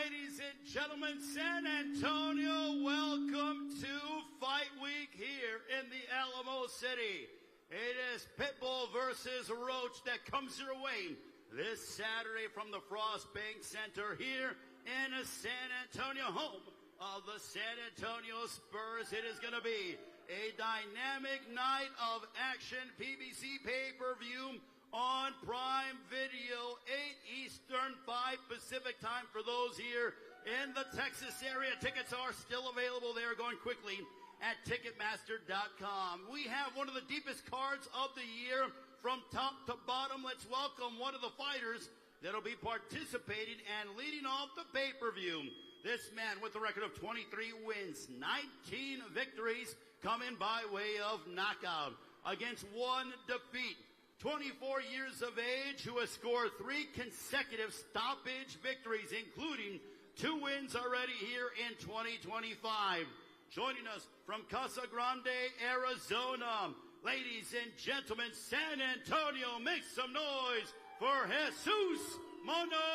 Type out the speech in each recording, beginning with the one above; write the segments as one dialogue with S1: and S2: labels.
S1: ladies and gentlemen, San Antonio, welcome to Fight Week here in the Alamo City. It is Pitbull versus Roach that comes your way this Saturday from the Frost Bank Center here in San Antonio, home of the San Antonio Spurs. It is going to be a dynamic night of action. PBC Pay-Per-View on Prime Video, 8 Eastern, 5 Pacific time for those here in the Texas area. Tickets are still available. They are going quickly at Ticketmaster.com. We have one of the deepest cards of the year from top to bottom. Let's welcome one of the fighters that'll be participating and leading off the pay-per-view. This man with a record of 23 wins, 19 victories, coming by way of knockout against one defeat. 24 years of age, who has scored 3 consecutive stoppage victories, including 2 wins already here in 2025. Joining us from Casa Grande, Arizona, ladies and gentlemen, San Antonio, make some noise for Jesus Mono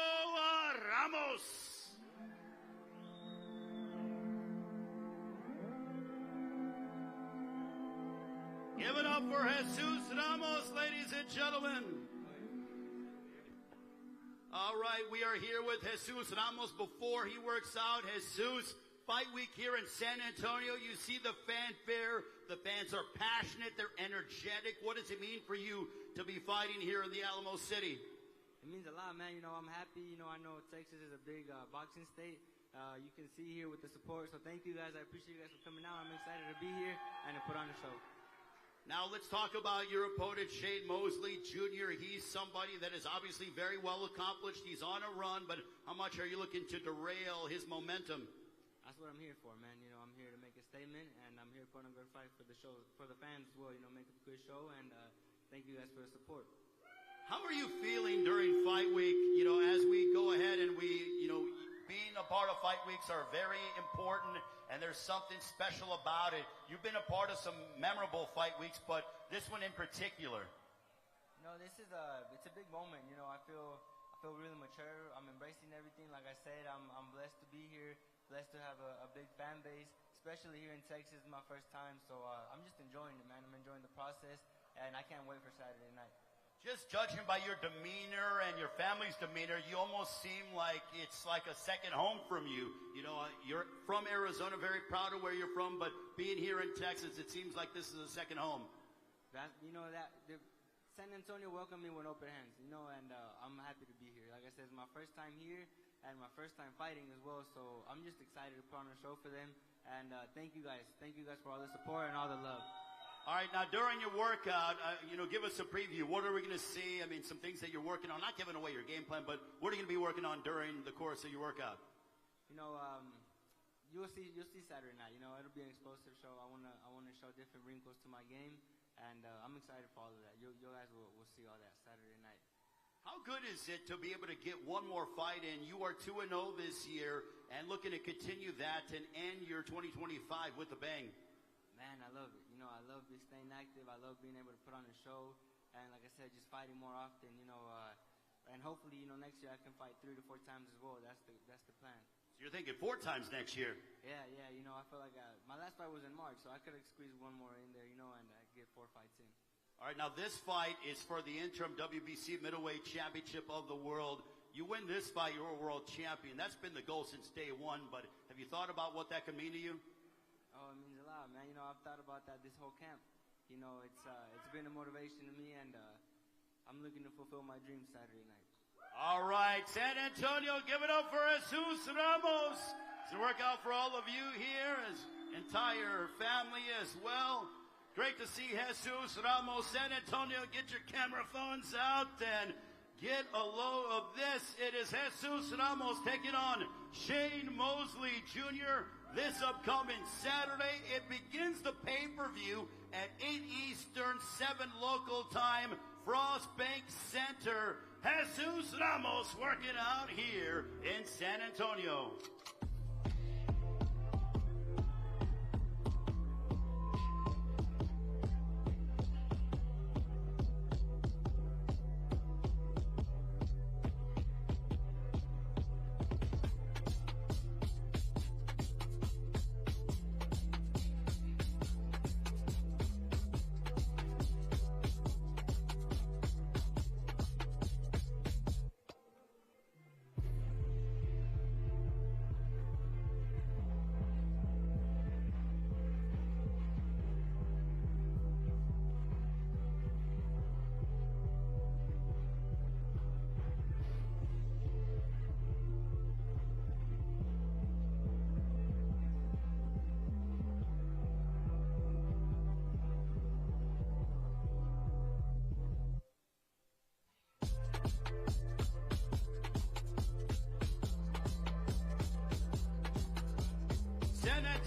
S1: Ramos. Give it up for Jesus Ramos, ladies and gentlemen. All right, we are here with Jesus Ramos before he works out. Jesus, Fight Week here in San Antonio. You see the fanfare. The fans are passionate. They're energetic. What does it mean for you to be fighting here in the Alamo City?
S2: It means a lot, man. You know, I'm happy. You know, I know Texas is a big boxing state. You can see here with the support. So thank you guys. I appreciate you guys for coming out. I'm excited to be here and to put on the show.
S1: Now let's talk about your opponent, Shane Mosley Jr. He's somebody that is obviously very well accomplished. He's on a run, but how much are you looking to derail his momentum?
S2: That's what I'm here for, man. You know, I'm here to make a statement, and I'm here to put on a good fight for the show, for the fans as well. You know, make a good show, and thank you guys for the support.
S1: How are you feeling during Fight Week? You know, as we go ahead and we, you know, being a part of Fight Weeks are very important, and there's something special about it. You've been a part of some memorable Fight Weeks, but this one in particular.
S2: You know, this is it's a big moment. You know, I feel really mature. I'm embracing everything. Like I said, I'm blessed to be here, blessed to have a big fan base, especially here in Texas. It's my first time, so I'm just enjoying it, man. I'm enjoying the process, and I can't wait for Saturday night.
S1: Just judging by your demeanor and your family's demeanor, you almost seem like it's like a second home from you. You know, you're from Arizona, very proud of where you're from, but being here in Texas, it seems like this is a second home.
S2: San Antonio welcomed me with open hands, you know, and I'm happy to be here. Like I said, it's my first time here and my first time fighting as well, so I'm just excited to put on a show for them. And thank you guys. Thank you guys for all the support and all the love.
S1: All right, now during your workout, you know, give us a preview. What are we going to see? I mean, some things that you're working on. Not giving away your game plan, but what are you going to be working on during the course of your workout?
S2: You know, you'll see Saturday night. You know, it'll be an explosive show. I wanna show different wrinkles to my game, and I'm excited for all of that. You guys will see all that Saturday night.
S1: How good is it to be able to get one more fight in? You are 2-0 this year, and looking to continue that and end your 2025 with a bang.
S2: Man, I love it. You know, I love staying active. I love being able to put on a show. And like I said, just fighting more often, you know. And hopefully, you know, next year I can fight 3 to 4 times as well. That's the plan.
S1: So you're thinking 4 times next year?
S2: Yeah. You know, I feel like my last fight was in March, so I could have squeezed one more in there, you know, and get 4 fights in.
S1: All right, now this fight is for the Interim WBC Middleweight Championship of the World. You win this fight, you're a world champion. That's been the goal since day one, but have you thought about what that could mean to you?
S2: Oh, it means a lot, man. You know, I've thought about that this whole camp. You know, it's been a motivation to me, and I'm looking to fulfill my dreams Saturday night.
S1: All right, San Antonio, give it up for Jesus Ramos. It's a workout for all of you here, his entire family as well. Great to see Jesus Ramos. San Antonio, get your camera phones out and get a load of this. It is Jesus Ramos taking on Shane Mosley Jr. this upcoming Saturday. It begins the pay-per-view at 8 Eastern, 7 local time, Frost Bank Center. Jesus Ramos working out here in San Antonio.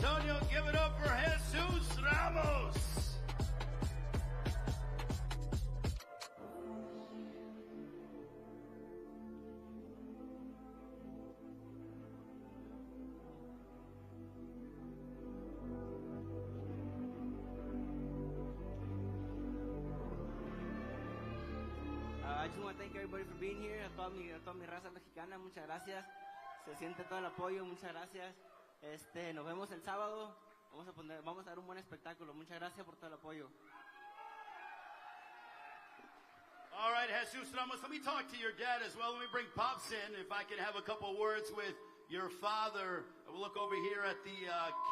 S1: Antonio. Give it up for Jesus Ramos.
S2: I just want to thank everybody for being here. A toda mi raza mexicana, muchas gracias. Se siente todo el apoyo, muchas gracias. Nos vemos el sábado. Vamos a dar un buen espectáculo. Muchas gracias por todo el apoyo.
S1: All right, Jesus Ramos, let me talk to your dad as well. Let me bring Pops in. If I can have a couple of words with your father. We'll look over here at the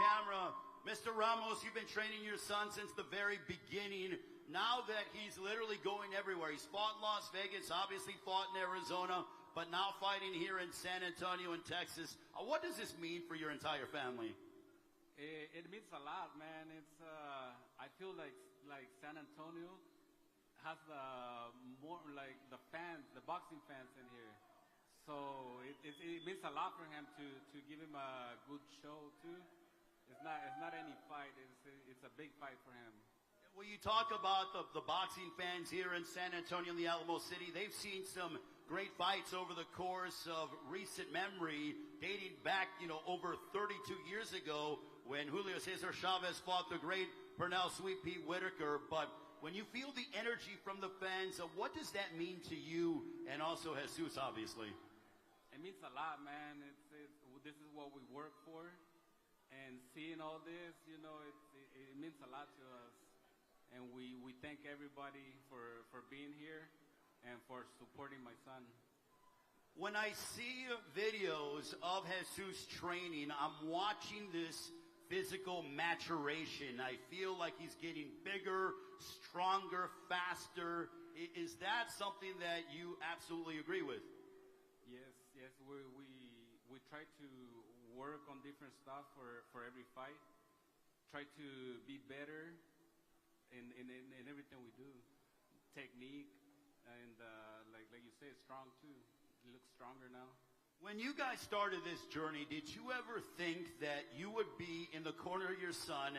S1: camera. Mr. Ramos, you've been training your son since the very beginning. Now that he's literally going everywhere. He's fought in Las Vegas, obviously fought in Arizona, but now fighting here in San Antonio in Texas. What does this mean for your entire family?
S3: It means a lot, man. It's I feel like San Antonio has more like the fans, the boxing fans in here. So it means a lot for him to give him a good show too. It's not any fight. It's a big fight for him.
S1: Well, you talk about the boxing fans here in San Antonio in the Alamo City. They've seen some great fights over the course of recent memory, dating back, over 32 years ago when Julio Cesar Chavez fought the great Pernell Sweet Pea Whitaker. But when you feel the energy from the fans, what does that mean to you and also Jesus, obviously?
S3: It means a lot, man. This is what we work for. And seeing all this, it means a lot to us. And we thank everybody for being here and for supporting my son.
S1: When I see videos of Jesus training, I'm watching this physical maturation. I feel like he's getting bigger, stronger, faster. Is that something that you absolutely agree with?
S3: Yes. We try to work on different stuff for every fight. Try to be better in everything we do. Technique, and like you say, strong too. He looks stronger now.
S1: When you guys started this journey, did you ever think that you would be in the corner of your son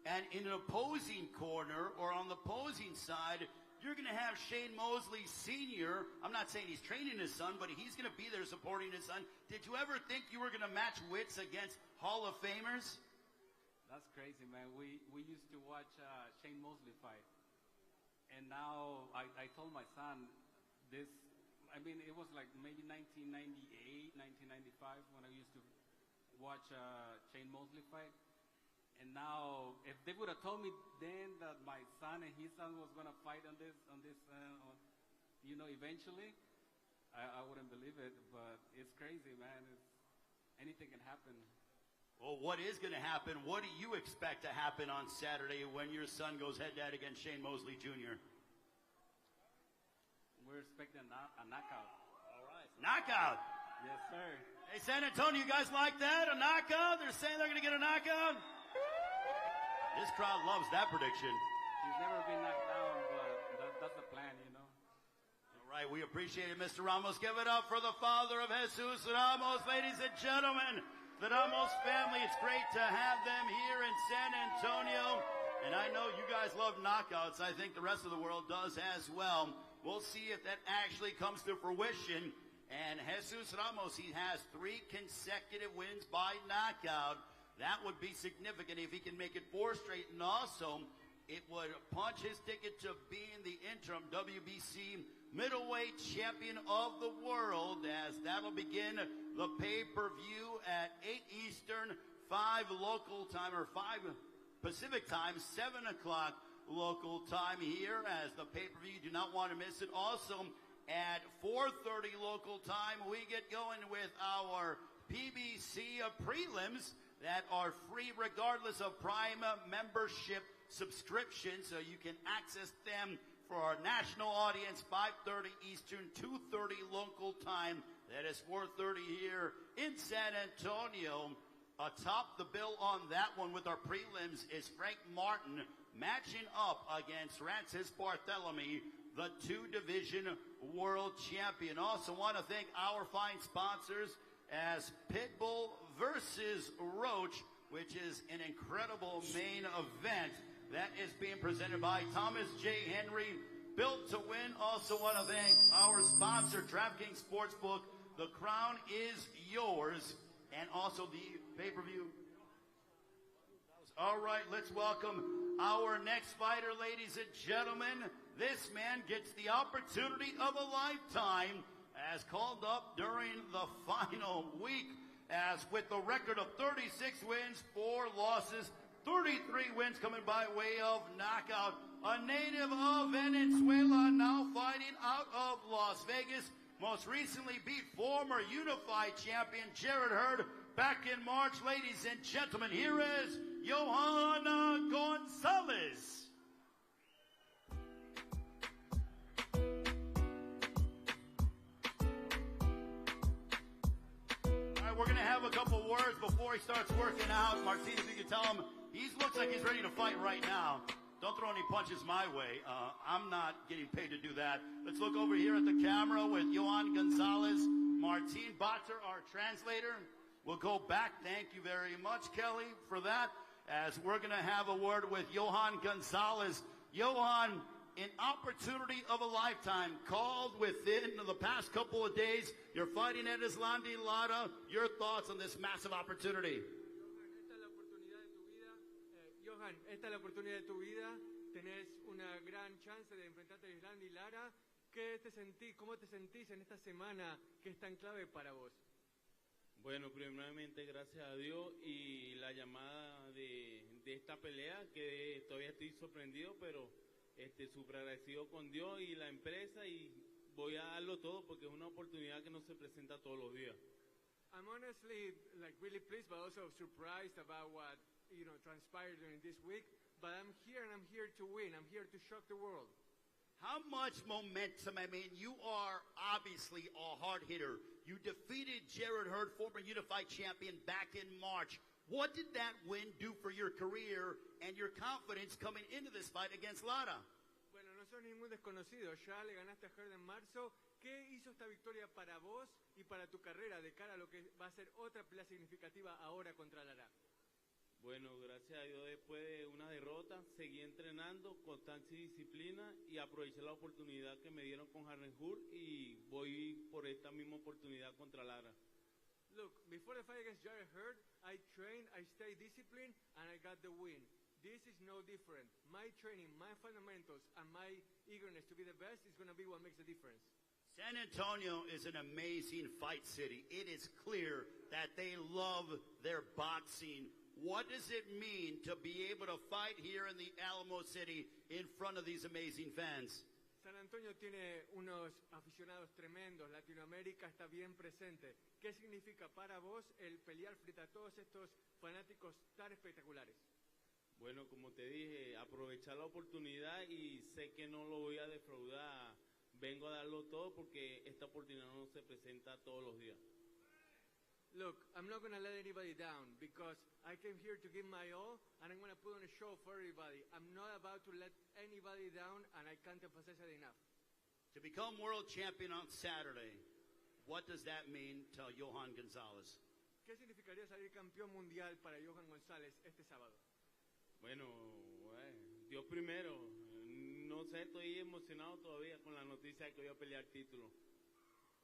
S1: and in an opposing corner or on the opposing side, you're going to have Shane Mosley Sr. I'm not saying he's training his son, but he's going to be there supporting his son. Did you ever think you were going to match wits against Hall of Famers?
S3: That's crazy, man. We used to watch Shane Mosley fight. And now I told my son this, it was like maybe 1998, 1995 when I used to watch Shane Mosley fight. And now, if they would have told me then that my son and his son was going to fight on this, eventually, I wouldn't believe it. But it's crazy, man. Anything can happen.
S1: Well, what is going to happen? What do you expect to happen on Saturday when your son goes head-to-head against Shane Mosley Jr.?
S3: We're expecting a knockout.
S1: All right. Knockout?
S3: Yes, sir.
S1: Hey, San Antonio, you guys like that? A knockout? They're saying they're going to get a knockout? This crowd loves that prediction.
S3: He's never been knocked down, but that's the plan,
S1: All right, we appreciate it, Mr. Ramos. Give it up for the father of Jesus Ramos, ladies and gentlemen. The Ramos family, it's great to have them here in San Antonio. And I know you guys love knockouts. I think the rest of the world does as well. We'll see if that actually comes to fruition. And Jesus Ramos, he has 3 consecutive wins by knockout. That would be significant if he can make it 4 straight. And also, it would punch his ticket to being the interim WBC middleweight champion of the world, as that'll begin the pay-per-view at 8 Eastern, 5 local time, or 5 Pacific time, 7 o'clock local time here, as the pay-per-view, you do not want to miss it. Also, at 4:30 local time, we get going with our PBC prelims that are free regardless of Prime membership subscription, so you can access them for our national audience, 5:30 Eastern, 2:30 local time. That is 4:30 here in San Antonio. Atop the bill on that one with our prelims is Frank Martin matching up against Francis Barthélemy, the 2-division world champion. Also want to thank our fine sponsors as Pitbull versus Roach which is an incredible main event that is being presented by Thomas J. Henry, Built to Win. Also want to thank our sponsor, DraftKings Sportsbook. The crown is yours, and also the pay-per-view. All right, let's welcome our next fighter, ladies and gentlemen. This man gets the opportunity of a lifetime, as called up during the final week, as with the record of 36 wins, 4 losses, 33 wins coming by way of knockout. A native of Venezuela, now fighting out of Las Vegas. Most recently beat former unified champion Jared Hurd back in March. Ladies and gentlemen, here is Johanna Gonzalez. All right, we're going to have a couple words before he starts working out. Martin, if you could tell him, he looks like he's ready to fight right now. Don't throw any punches my way. I'm not getting paid to do that. Let's look over here at the camera with Johan Gonzalez. Martin Batter, our translator. We'll go back. Thank you very much, Kelly, for that. As we're going to have a word with Johan Gonzalez. Johan, an opportunity of a lifetime called within the past couple of days. You're fighting at Islandi Lara. Your thoughts on this massive opportunity?
S4: Johan, esta es la oportunidad de tu vida. Tenés una gran chance de enfrentarte a Islandi Lara. ¿Cómo te sentís en esta semana que es tan clave para vos?
S5: Bueno, primeramente gracias a Dios y la llamada de esta pelea, que todavía estoy sorprendido, pero súper agradecido con Dios y la empresa, y voy a darlo todo porque es una oportunidad que no se presenta todos los días.
S4: I'm honestly really pleased, but also surprised about what transpired during this week. But I'm here and I'm here to win. I'm here to shock the world.
S1: How much momentum? I mean, you are obviously a hard hitter. You defeated Jared Hurd, former unified champion, back in March. What did that win do for your career and your confidence coming into this fight against Lara?
S4: Bueno, no sos ningún desconocido. Ya le ganaste a Hurd en marzo. ¿Qué hizo esta victoria para vos y para tu carrera de cara a lo que va a ser otra pelea significativa ahora contra Lara?
S5: Bueno, gracias a Dios, después de una derrota, seguí entrenando, constancia y disciplina, y aproveché la oportunidad que me dieron con Harrenhur y voy por esta misma oportunidad contra Lara.
S4: Look, before the fight against Jared Hurd, I trained, I stayed disciplined, and I got the win. This is no different. My training, my fundamentals, and my eagerness to be the best is going to be what makes the difference.
S1: San Antonio is an amazing fight city. It is clear that they love their boxing. What does it mean to be able to fight here in the Alamo City in front of these amazing fans?
S4: San Antonio tiene unos aficionados tremendos. Latinoamérica está bien presente. ¿Qué significa para vos el pelear frente a todos estos fanáticos tan espectaculares?
S5: Bueno, como te dije, aprovechar la oportunidad y sé que no lo voy a defraudar. Vengo a darlo todo porque esta oportunidad no se presenta todos los días.
S4: Look, I'm not going to let anybody down because I came here to give my all and I'm going to put on a show for everybody. I'm not about to let anybody down, and I can't emphasize that enough.
S1: To become world champion on Saturday, what does that mean to Johan Gonzalez?
S4: ¿Qué significaría salir campeón mundial para Johan González este sábado?
S5: Bueno, Dios primero. No sé, estoy emocionado todavía con la noticia de que voy a pelear título.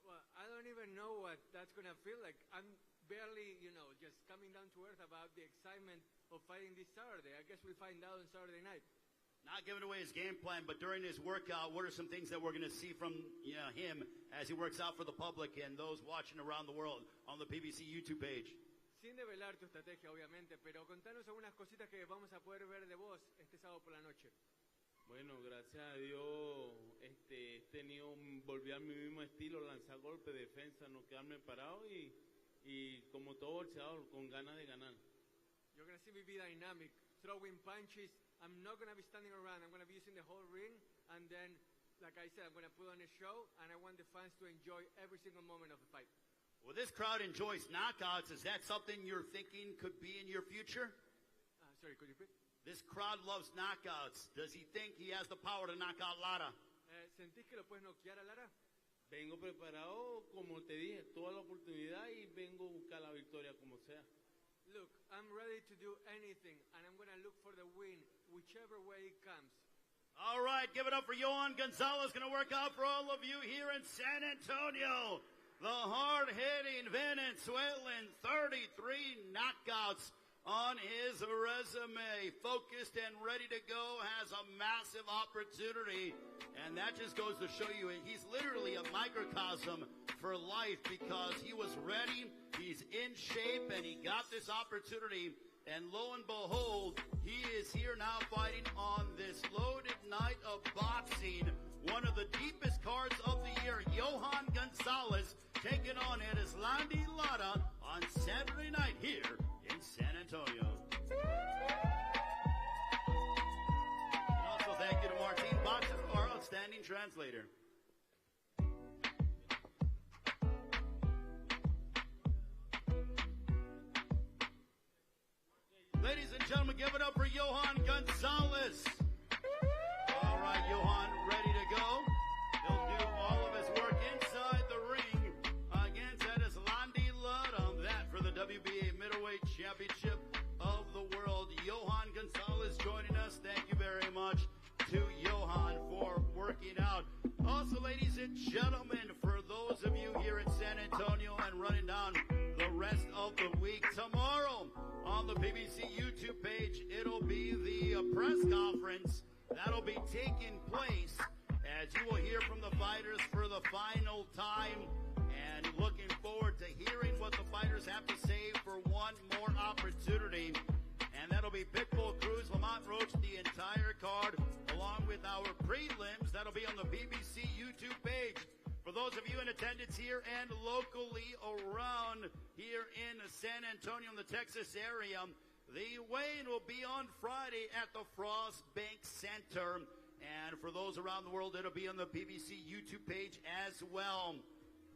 S4: Well, I don't even know what that's going to feel like. I'm barely, just coming down to earth about the excitement of fighting this Saturday. I guess we'll find out on Saturday night.
S1: Not giving away his game plan, but during his workout, what are some things that we're going to see from him as he works out for the public and those watching around the world on the PBC YouTube page?
S4: Sin develar tu estrategia, obviamente, pero contanos algunas cositas que vamos a poder ver de vos este sábado por la noche.
S5: Bueno, gracias a Dios, volví a mi mismo estilo, lanzar golpe, defensa, no quedarme parado y como todo boxeador, con ganas de ganar.
S4: You're going to see me be dynamic, throwing punches. I'm not going to be standing around. I'm going to be using the whole ring, and then, like I said, I'm going to put on a show, and I want the fans to enjoy every single moment of the fight.
S1: Well, this crowd enjoys knockouts. Is that something you're thinking could be in your future?
S4: Sorry, could you repeat?
S1: This crowd loves knockouts. Does he think he has the power to knock out Lara?
S4: ¿Sentís que lo puedes noquear a Lara?
S5: Vengo preparado, como te dije, toda la oportunidad y vengo a buscar la victoria como sea.
S4: look, I'm ready to do anything, and I'm going to look for the win, whichever way it comes.
S1: All right, give it up for Johan Gonzalez. Going to work out for all of you here in San Antonio. The hard-hitting Venezuelan, 33 knockouts on his resume. Focused and ready to go, has a massive opportunity. And that just goes to show you, he's literally a microcosm for life because he was ready, he's in shape, and he got this opportunity. And lo and behold, he is here now fighting on this loaded night of boxing. One of the deepest cards of the year, Johan Gonzalez taking on Erislandy Lara on Saturday night here in San Antonio. And also thank you to Martine Boxer, our outstanding translator. Ladies and gentlemen, give it up for Johan Gonzalez. All right, Johan, ready to go. He'll do all of his work inside the ring against Erislandy Lara. That for the WBA Middleweight Championship of the World. Johan Gonzalez joining us. Thank you very much to Johan for working out. Also, ladies and gentlemen, for those of you here in San Antonio and running down the rest of the week, tomorrow on the PBC YouTube page, it'll be the press conference that'll be taking place as you will hear from the fighters for the final time, and looking forward to hearing what the fighters have to say for one more opportunity. And that'll be Pitbull, Cruz, Lamont Roach, the entire card, along with our prelims. That'll be on the PBC YouTube page. For those of you in attendance here and locally around here in San Antonio in the Texas area, the weigh-in will be on Friday at the Frost Bank Center. And for those around the world, it'll be on the PBC YouTube page as well.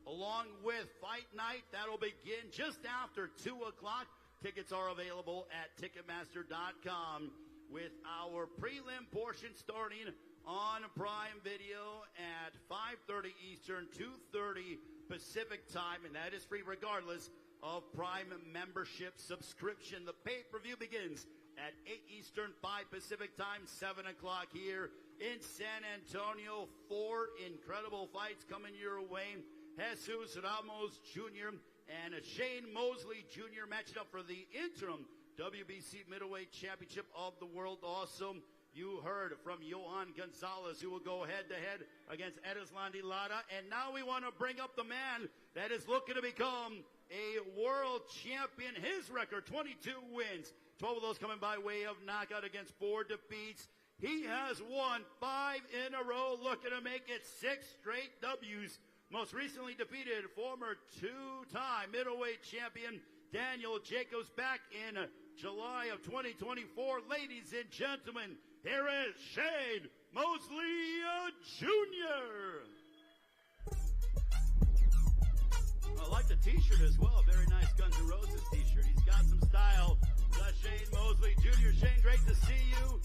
S1: Along with Fight Night, that'll begin just after 2 o'clock. Tickets are available at Ticketmaster.com with our prelim portion starting on Prime Video at 5:30 Eastern, 2:30 Pacific time, and that is free regardless of Prime membership subscription. The pay-per-view begins at 8 Eastern, 5 Pacific time, 7 o'clock here in San Antonio. 4 incredible fights coming your way. Jesus Ramos Jr. and Shane Mosley Jr. matching up for the interim WBC Middleweight Championship of the World. Also, you heard from Johan Gonzalez, who will go head-to-head against Erislandy Lara. And now we want to bring up the man that is looking to become a world champion. His record, 22 wins, 12 of those coming by way of knockout against 4 defeats. He has won 5 in a row, looking to make it 6 straight W's. Most recently defeated former 2-time middleweight champion Daniel Jacobs back in July of 2024. Ladies and gentlemen, here is Shane Mosley Jr. I like the t-shirt as well. Very nice Guns N' Roses t-shirt. He's got some style. Shane Mosley Jr. Shane, great to see you.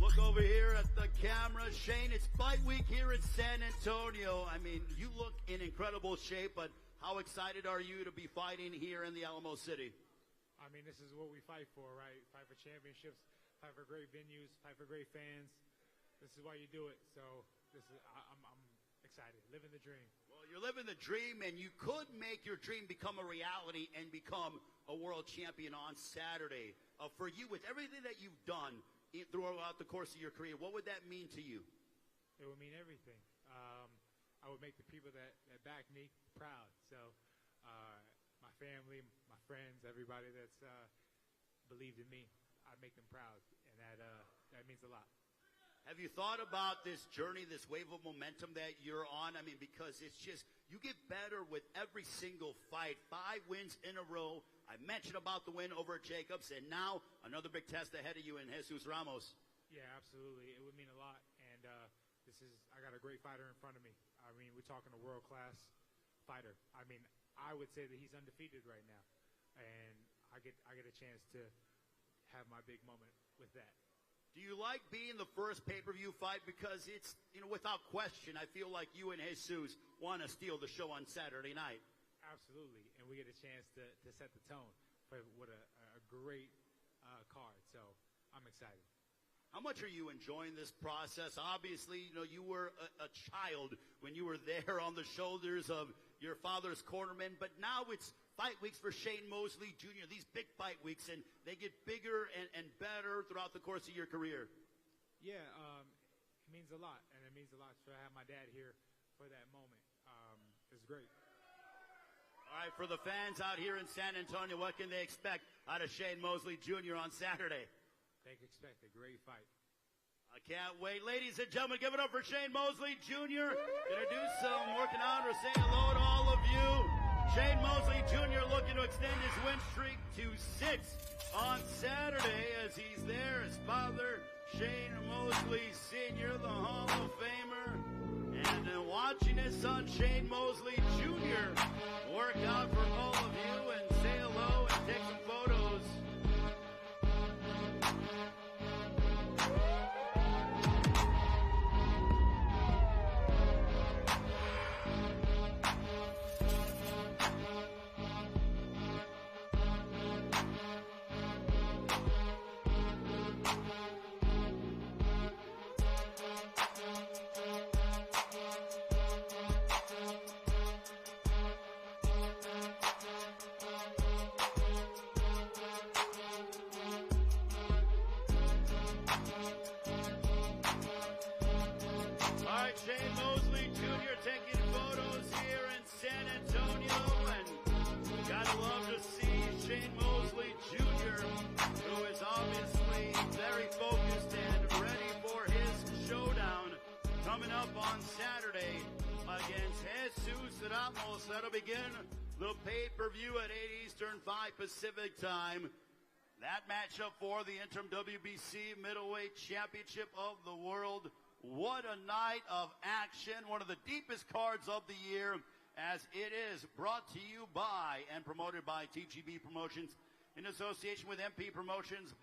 S1: Look over here at the camera. Shane, it's fight week here in San Antonio. I mean, you look in incredible shape, but how excited are you to be fighting here in the Alamo City?
S6: I mean, this is what we fight for, right? Fight for championships, fight for great venues, fight for great fans. This is why you do it. So I'm excited, living the dream.
S1: Well, you're living the dream, and you could make your dream become a reality and become a world champion on Saturday. For you, with everything that you've done throughout the course of your career, what would that mean to you?
S6: It would mean everything. I would make the people that back me proud. So my family, my friends, everybody that's believed in me, I'd make them proud, and that means a lot.
S1: Have you thought about this journey, this wave of momentum that you're on? I mean, because it's just, you get better with every single fight. 5 wins in a row. I mentioned about the win over Jacobs, and now another big test ahead of you in Jesus Ramos.
S6: Yeah, absolutely. It would mean a lot, and I got a great fighter in front of me. I mean, we're talking a world-class fighter. I mean, I would say that he's undefeated right now, and I get a chance to have my big moment with that.
S1: Do you like being the first pay-per-view fight? Because it's, without question, I feel like you and Jesus want to steal the show on Saturday night.
S6: Absolutely, and we get a chance to set the tone for what a great card. So I'm excited.
S1: How much are you enjoying this process? Obviously, you were a child when you were there on the shoulders of your father's cornerman, but now it's fight weeks for Shane Mosley Jr., these big fight weeks, and they get bigger and better throughout the course of your career.
S6: Yeah, it means a lot, and it means a lot to have my dad here for that moment. It's great.
S1: All right, for the fans out here in San Antonio, what can they expect out of Shane Mosley Jr. on Saturday?
S6: They can expect a great fight.
S1: I can't wait. Ladies and gentlemen, give it up for Shane Mosley Jr. Gonna do some working out or say hello to all of you. Shane Mosley Jr. looking to extend his win streak to 6 on Saturday as he's there. His father, Shane Mosley Sr., the Hall of Famer. And watching his son, Shane Mosley Jr., work out for all of you and say hello and take some photos. Shane Mosley Jr. taking photos here in San Antonio, and gotta love to see Shane Mosley Jr., who is obviously very focused and ready for his showdown coming up on Saturday against Jesus Ramos. That'll begin the pay-per-view at 8 Eastern, 5 Pacific time. That matchup for the Interim WBC Middleweight Championship of the World. What a night of action. One of the deepest cards of the year, as it is brought to you by and promoted by TGB Promotions in association with MP Promotions,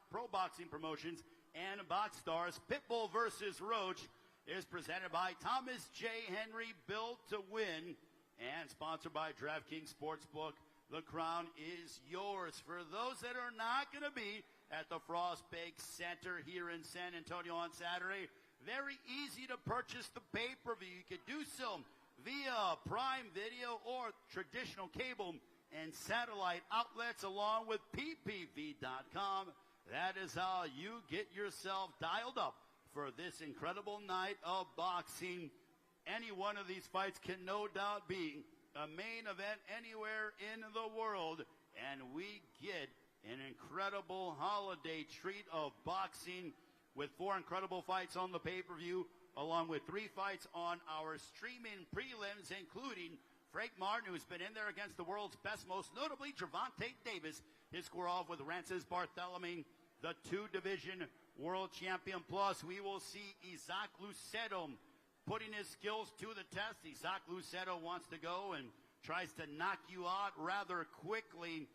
S1: Pro Boxing Promotions, and Box Stars. Pitbull versus Roach is presented by Thomas J. Henry, Built to Win, and sponsored by DraftKings Sportsbook. The crown is yours. For those that are not going to be at the Frost Bake Center here in San Antonio on Saturday, very easy to purchase the pay-per-view. You can do so via Prime Video or traditional cable and satellite outlets along with ppv.com. That is how you get yourself dialed up for this incredible night of boxing. Any one of these fights can no doubt be a main event anywhere in the world, and we get an incredible holiday treat of boxing with 4 incredible fights on the pay-per-view, along with 3 fights on our streaming prelims, including Frank Martin, who's been in there against the world's best, most notably Gervonta Davis. His square-off with Rances Barthélemy, the 2-division world champion. Plus, we will see Isaac Luceto putting his skills to the test. Isaac Luceto wants to go and tries to knock you out rather quickly.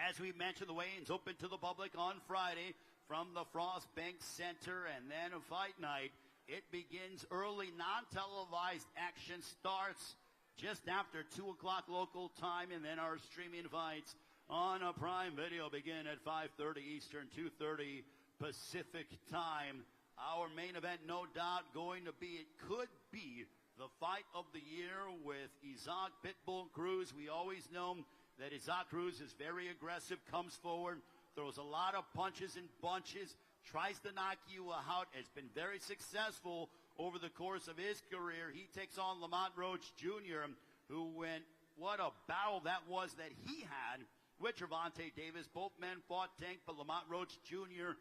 S1: As we mentioned, the weigh-ins open to the public on Friday from the Frost Bank Center, and then a fight night. It begins early. Non-televised action starts just after 2 o'clock local time, and then our streaming fights on a Prime Video begin at 5:30 Eastern, 2:30 Pacific time. Our main event, no doubt, going to be, it could be the fight of the year with Isaac Pitbull Cruz. We always know that Isaac Cruz is very aggressive, comes forward, throws a lot of punches and bunches, tries to knock you out. Has been very successful over the course of his career. He takes on Lamont Roach Jr., who went, what a battle that was that he had with Gervonta Davis. Both men fought tank, but Lamont Roach Jr.,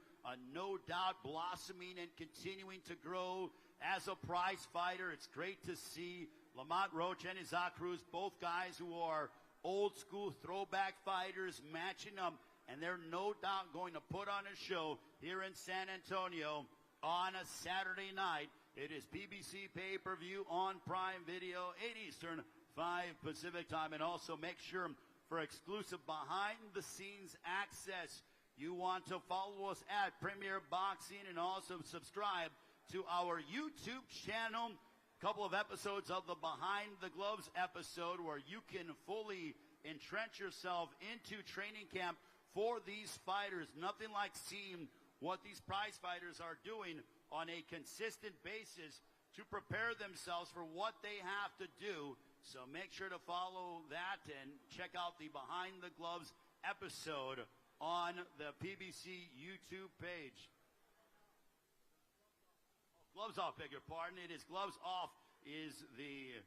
S1: no doubt blossoming and continuing to grow as a prize fighter. It's great to see Lamont Roach and Isaac Cruz, both guys who are old school throwback fighters, matching up. And they're no doubt going to put on a show here in San Antonio on a Saturday night. It is PBC Pay-Per-View on Prime Video, 8 Eastern, 5 Pacific time. And also make sure for exclusive behind-the-scenes access, you want to follow us at Premier Boxing and also subscribe to our YouTube channel. A couple of episodes of the Behind the Gloves episode where you can fully entrench yourself into training camp for these fighters. Nothing like seeing what these prize fighters are doing on a consistent basis to prepare themselves for what they have to do. So make sure to follow that and check out the Behind the Gloves episode on the PBC YouTube page. Gloves Off, beg your pardon. It is Gloves Off is the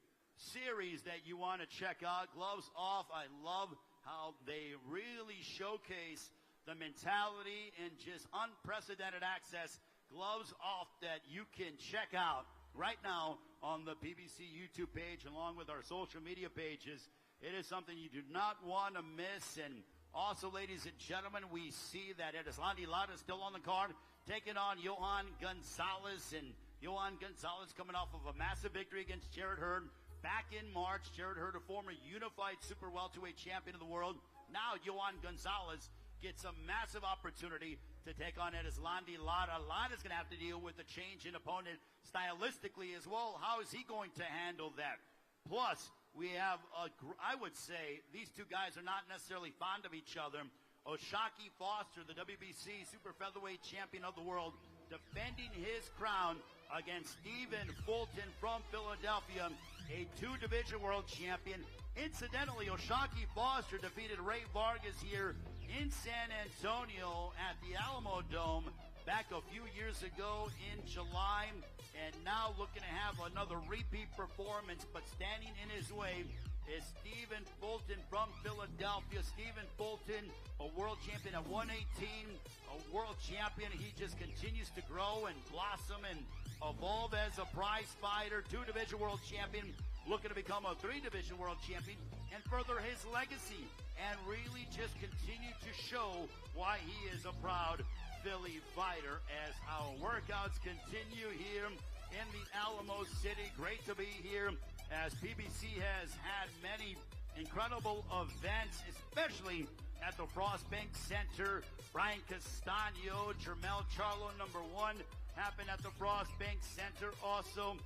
S1: series that you want to check out. Gloves Off, I love how they really showcase the mentality and just unprecedented access. Gloves Off that you can check out right now on the PBC YouTube page along with our social media pages. It is something you do not want to miss. And also, ladies and gentlemen, we see that Erislandy Lara is still on the card, taking on Johan Gonzalez. And Johan Gonzalez coming off of a massive victory against Jared Hurd back in March. Jared Hurd, a former unified super welterweight champion of the world. Now Johan Gonzalez gets a massive opportunity to take on Erislandy Lara. Lara's going to have to deal with a change in opponent stylistically as well. How is he going to handle that? Plus, we have, I would say, these two guys are not necessarily fond of each other. O'Shaquie Foster, the WBC super featherweight champion of the world, defending his crown against Stephen Fulton from Philadelphia, a two-division world champion. Incidentally, O'Shaquie Foster defeated Ray Vargas here in San Antonio at the Alamo Dome back a few years ago in July, and now looking to have another repeat performance, but standing in his way is Stephen Fulton from Philadelphia. Stephen Fulton, a world champion at 118, a world champion. He just continues to grow and blossom and evolve as a prize fighter, two-division world champion, looking to become a three-division world champion and further his legacy and really just continue to show why he is a proud Philly fighter as our workouts continue here in the Alamo City. Great to be here as PBC has had many incredible events, especially at the Frostbank Center. Brian Castano, Jermel Charlo, #1, happened at the Frostbank Center. Also,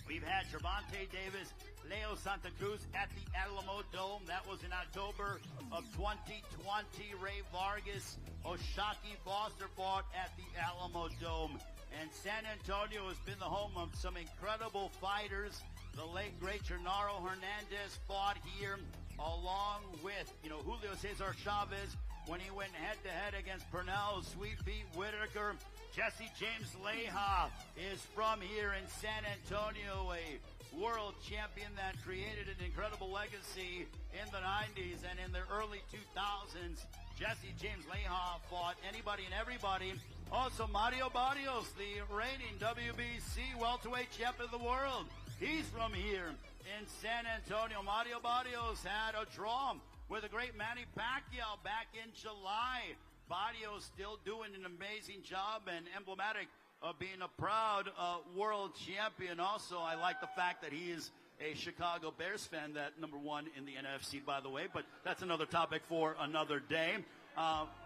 S1: we've had Gervonta Davis, Leo Santa Cruz at the Alamo Dome. That was in October of 2020. Ray Vargas, O'Shaquie Foster fought at the Alamo Dome. And San Antonio has been the home of some incredible fighters. The late, great Gennaro Hernandez fought here along with, Julio Cesar Chavez when he went head-to-head against Pernell Sweet Pete Whitaker. Jesse James Leija is from here in San Antonio, a world champion that created an incredible legacy in the 90s and in the early 2000s. Jesse James Leija fought anybody and everybody. Also, Mario Barrios, the reigning WBC welterweight champion of the world. He's from here in San Antonio. Mario Barrios had a draw with a great Manny Pacquiao back in July. Barrios still doing an amazing job and emblematic of being a proud world champion. Also, I like the fact that he is a Chicago Bears fan, that #1 in the NFC, by the way, but that's another topic for another day.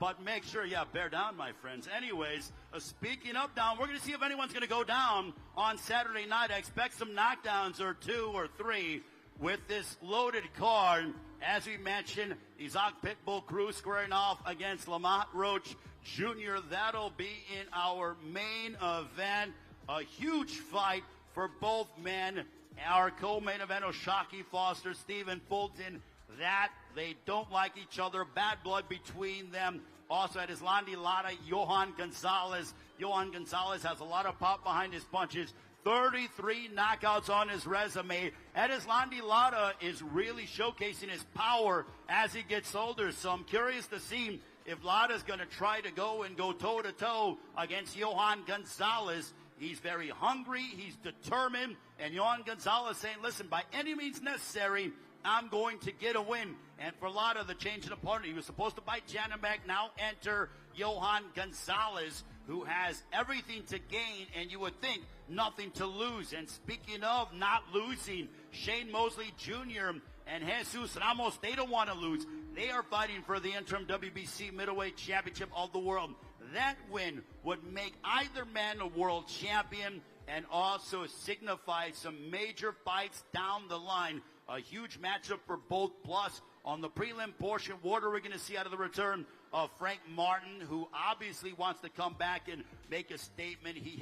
S1: But make sure, bear down, my friends. Anyways, speaking of down, we're going to see if anyone's going to go down on Saturday night. I expect some knockdowns or 2 or 3 with this loaded card. As we mentioned, Isaac Pitbull Cruz squaring off against Lamont Roach Jr. That'll be in our main event. A huge fight for both men. Our co-main event, O'Shaquie Foster, Stephen Fulton. That they don't like each other. Bad blood between them. Also at Erislandy Lara, Johan Gonzalez. Johan Gonzalez has a lot of pop behind his punches. 33 knockouts on his resume. Erislandy Lara is really showcasing his power as he gets older. So I'm curious to see if Lara's going to try to go toe-to-toe against Johan Gonzalez. He's very hungry. He's determined. And Johan Gonzalez saying, listen, by any means necessary, I'm going to get a win. And for Lara, the change in opponent, he was supposed to fight Janabek. Now enter Johan Gonzalez, who has everything to gain, and you would think nothing to lose. And speaking of not losing, Shane Mosley Jr. and Jesus Ramos, they don't want to lose. They are fighting for the interim WBC middleweight championship of the world. That win would make either man a world champion and also signify some major fights down the line. A huge matchup for both. Plus, On the prelim portion, what are we going to see out of the return of Frank Martin, who obviously wants to come back and make a statement? He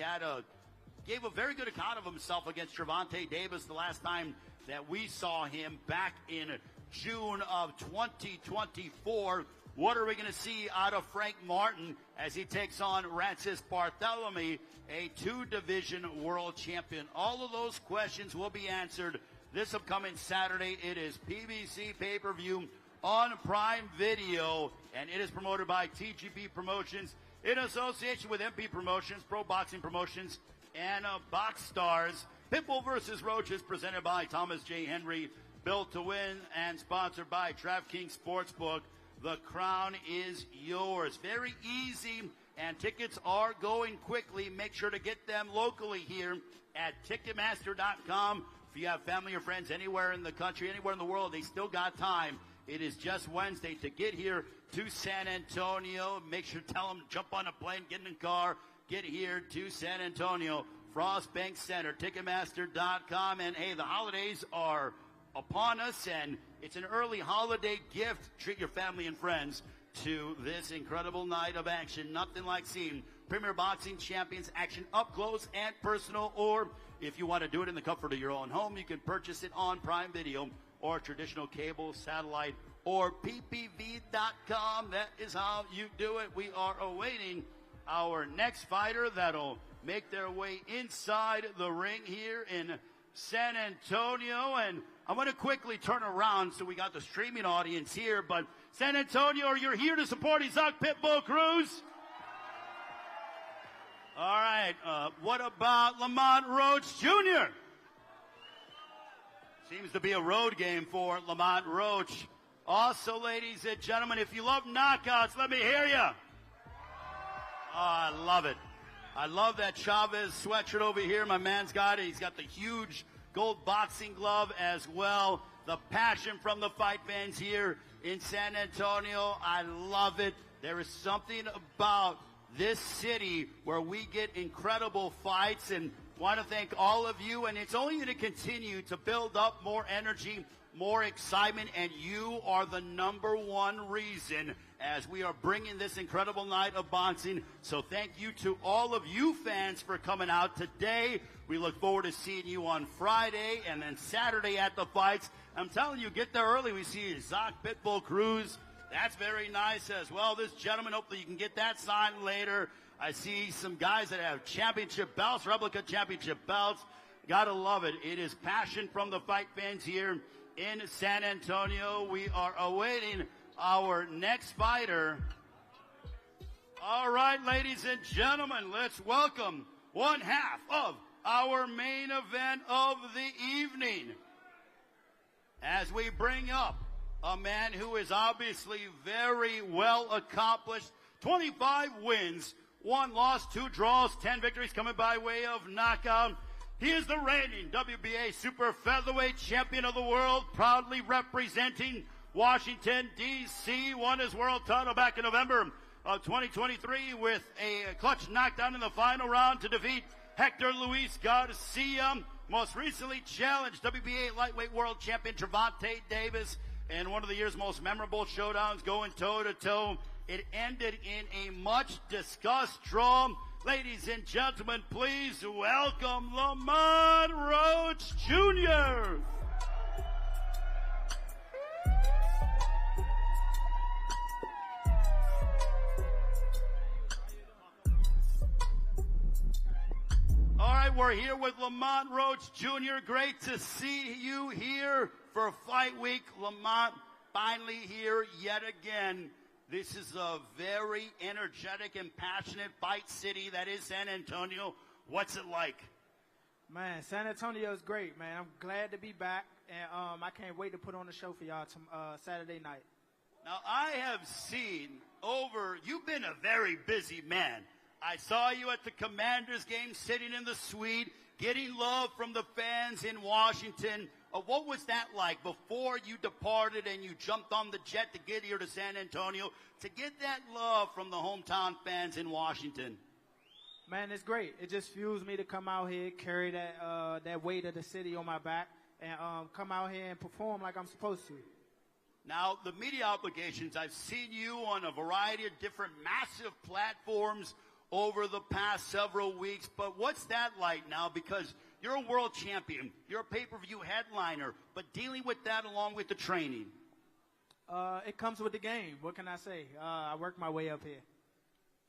S1: gave a very good account of himself against Gervonta Davis the last time that we saw him back in June of 2024. What are we going to see out of Frank Martin as he takes on Rancis Barthélemy, a two-division world champion? All of those questions will be answered this upcoming Saturday. It is PBC Pay-Per-View on Prime Video, and it is promoted by TGP Promotions in association with MP Promotions, Pro Boxing Promotions, and Box Stars. Pitbull versus Roach is presented by Thomas J. Henry, Built to Win, and sponsored by DraftKings Sportsbook. The crown is yours. Very easy, and tickets are going quickly. Make sure to get them locally here at Ticketmaster.com. If you have family or friends anywhere in the country, anywhere in the world, they still got time. It is just Wednesday to get here to San Antonio. Make sure to tell them, jump on a plane, get in the car, get here to San Antonio. Frost Bank Center, Ticketmaster.com. And, hey, the holidays are upon us, and it's an early holiday gift. Treat your family and friends to this incredible night of action. Nothing like seeing Premier Boxing Champions action up close and personal, or if you want to do it in the comfort of your own home, you can purchase it on Prime Video or traditional cable, satellite, or ppv.com. That is how you do it. We are awaiting our next fighter that'll make their way inside the ring here in San Antonio. And I'm going to quickly turn around so we got the streaming audience here. But San Antonio, you're here to support Isaac Pitbull Cruz? All right. What about Lamont Roach Jr.? Seems to be a road game for Lamont Roach. Also, ladies and gentlemen, if you love knockouts, let me hear you. Oh, I love it. I love that Chavez sweatshirt over here. My man's got it. He's got the huge gold boxing glove as well. The passion from the fight fans here in San Antonio. I love it. There is something about this city where we get incredible fights, and want to thank all of you. And it's only going to continue to build up more energy, more excitement, and you are the number one reason as we are bringing this incredible night of boxing. So thank you to all of you fans for coming out today. We look forward to seeing you on Friday and then Saturday at the fights. I'm telling you, get there early. We see Isaac Pitbull Cruz. That's very nice as well. This gentleman, hopefully you can get that signed later. I see some guys that have championship belts, replica championship belts. Gotta love it. It is passion from the fight fans here in San Antonio. We are awaiting our next fighter. All right, ladies and gentlemen, let's welcome one half of our main event of the evening as we bring up a man who is obviously very well accomplished. 25 wins, 1 loss, 2 draws, 10 victories coming by way of knockout. He is the reigning WBA Super Featherweight Champion of the world, proudly representing Washington, D.C., won his world title back in November of 2023 with a clutch knockdown in the final round to defeat Hector Luis Garcia. Most recently challenged WBA lightweight world champion Gervonta Davis in one of the year's most memorable showdowns, going toe-to-toe. It ended in a much-discussed draw. Ladies and gentlemen, please welcome Lamont Roach Jr. All right, we're here with Lamont Roach Jr. Great to see you here for Fight Week. Lamont, finally here yet again. This is a very energetic and passionate fight city that is San Antonio. What's it like?
S7: Man, San Antonio is great, man. I'm glad to be back, and I can't wait to put on the show for y'all Saturday night.
S1: Now, I have seen you've been a very busy man. I saw you at the Commanders game, sitting in the suite, getting love from the fans in Washington. What was that like before you departed and you jumped on the jet to get here to San Antonio, to get that love from the hometown fans in Washington?
S7: Man, it's great. It just fuels me to come out here, carry that weight of the city on my back, and come out here and perform like I'm supposed to.
S1: Now, the media obligations, I've seen you on a variety of different massive platforms over the past several weeks, but what's that like now? Because you're a world champion, you're a pay-per-view headliner, but dealing with that along with the training.
S7: It comes with the game. What can I say? I worked my way up here.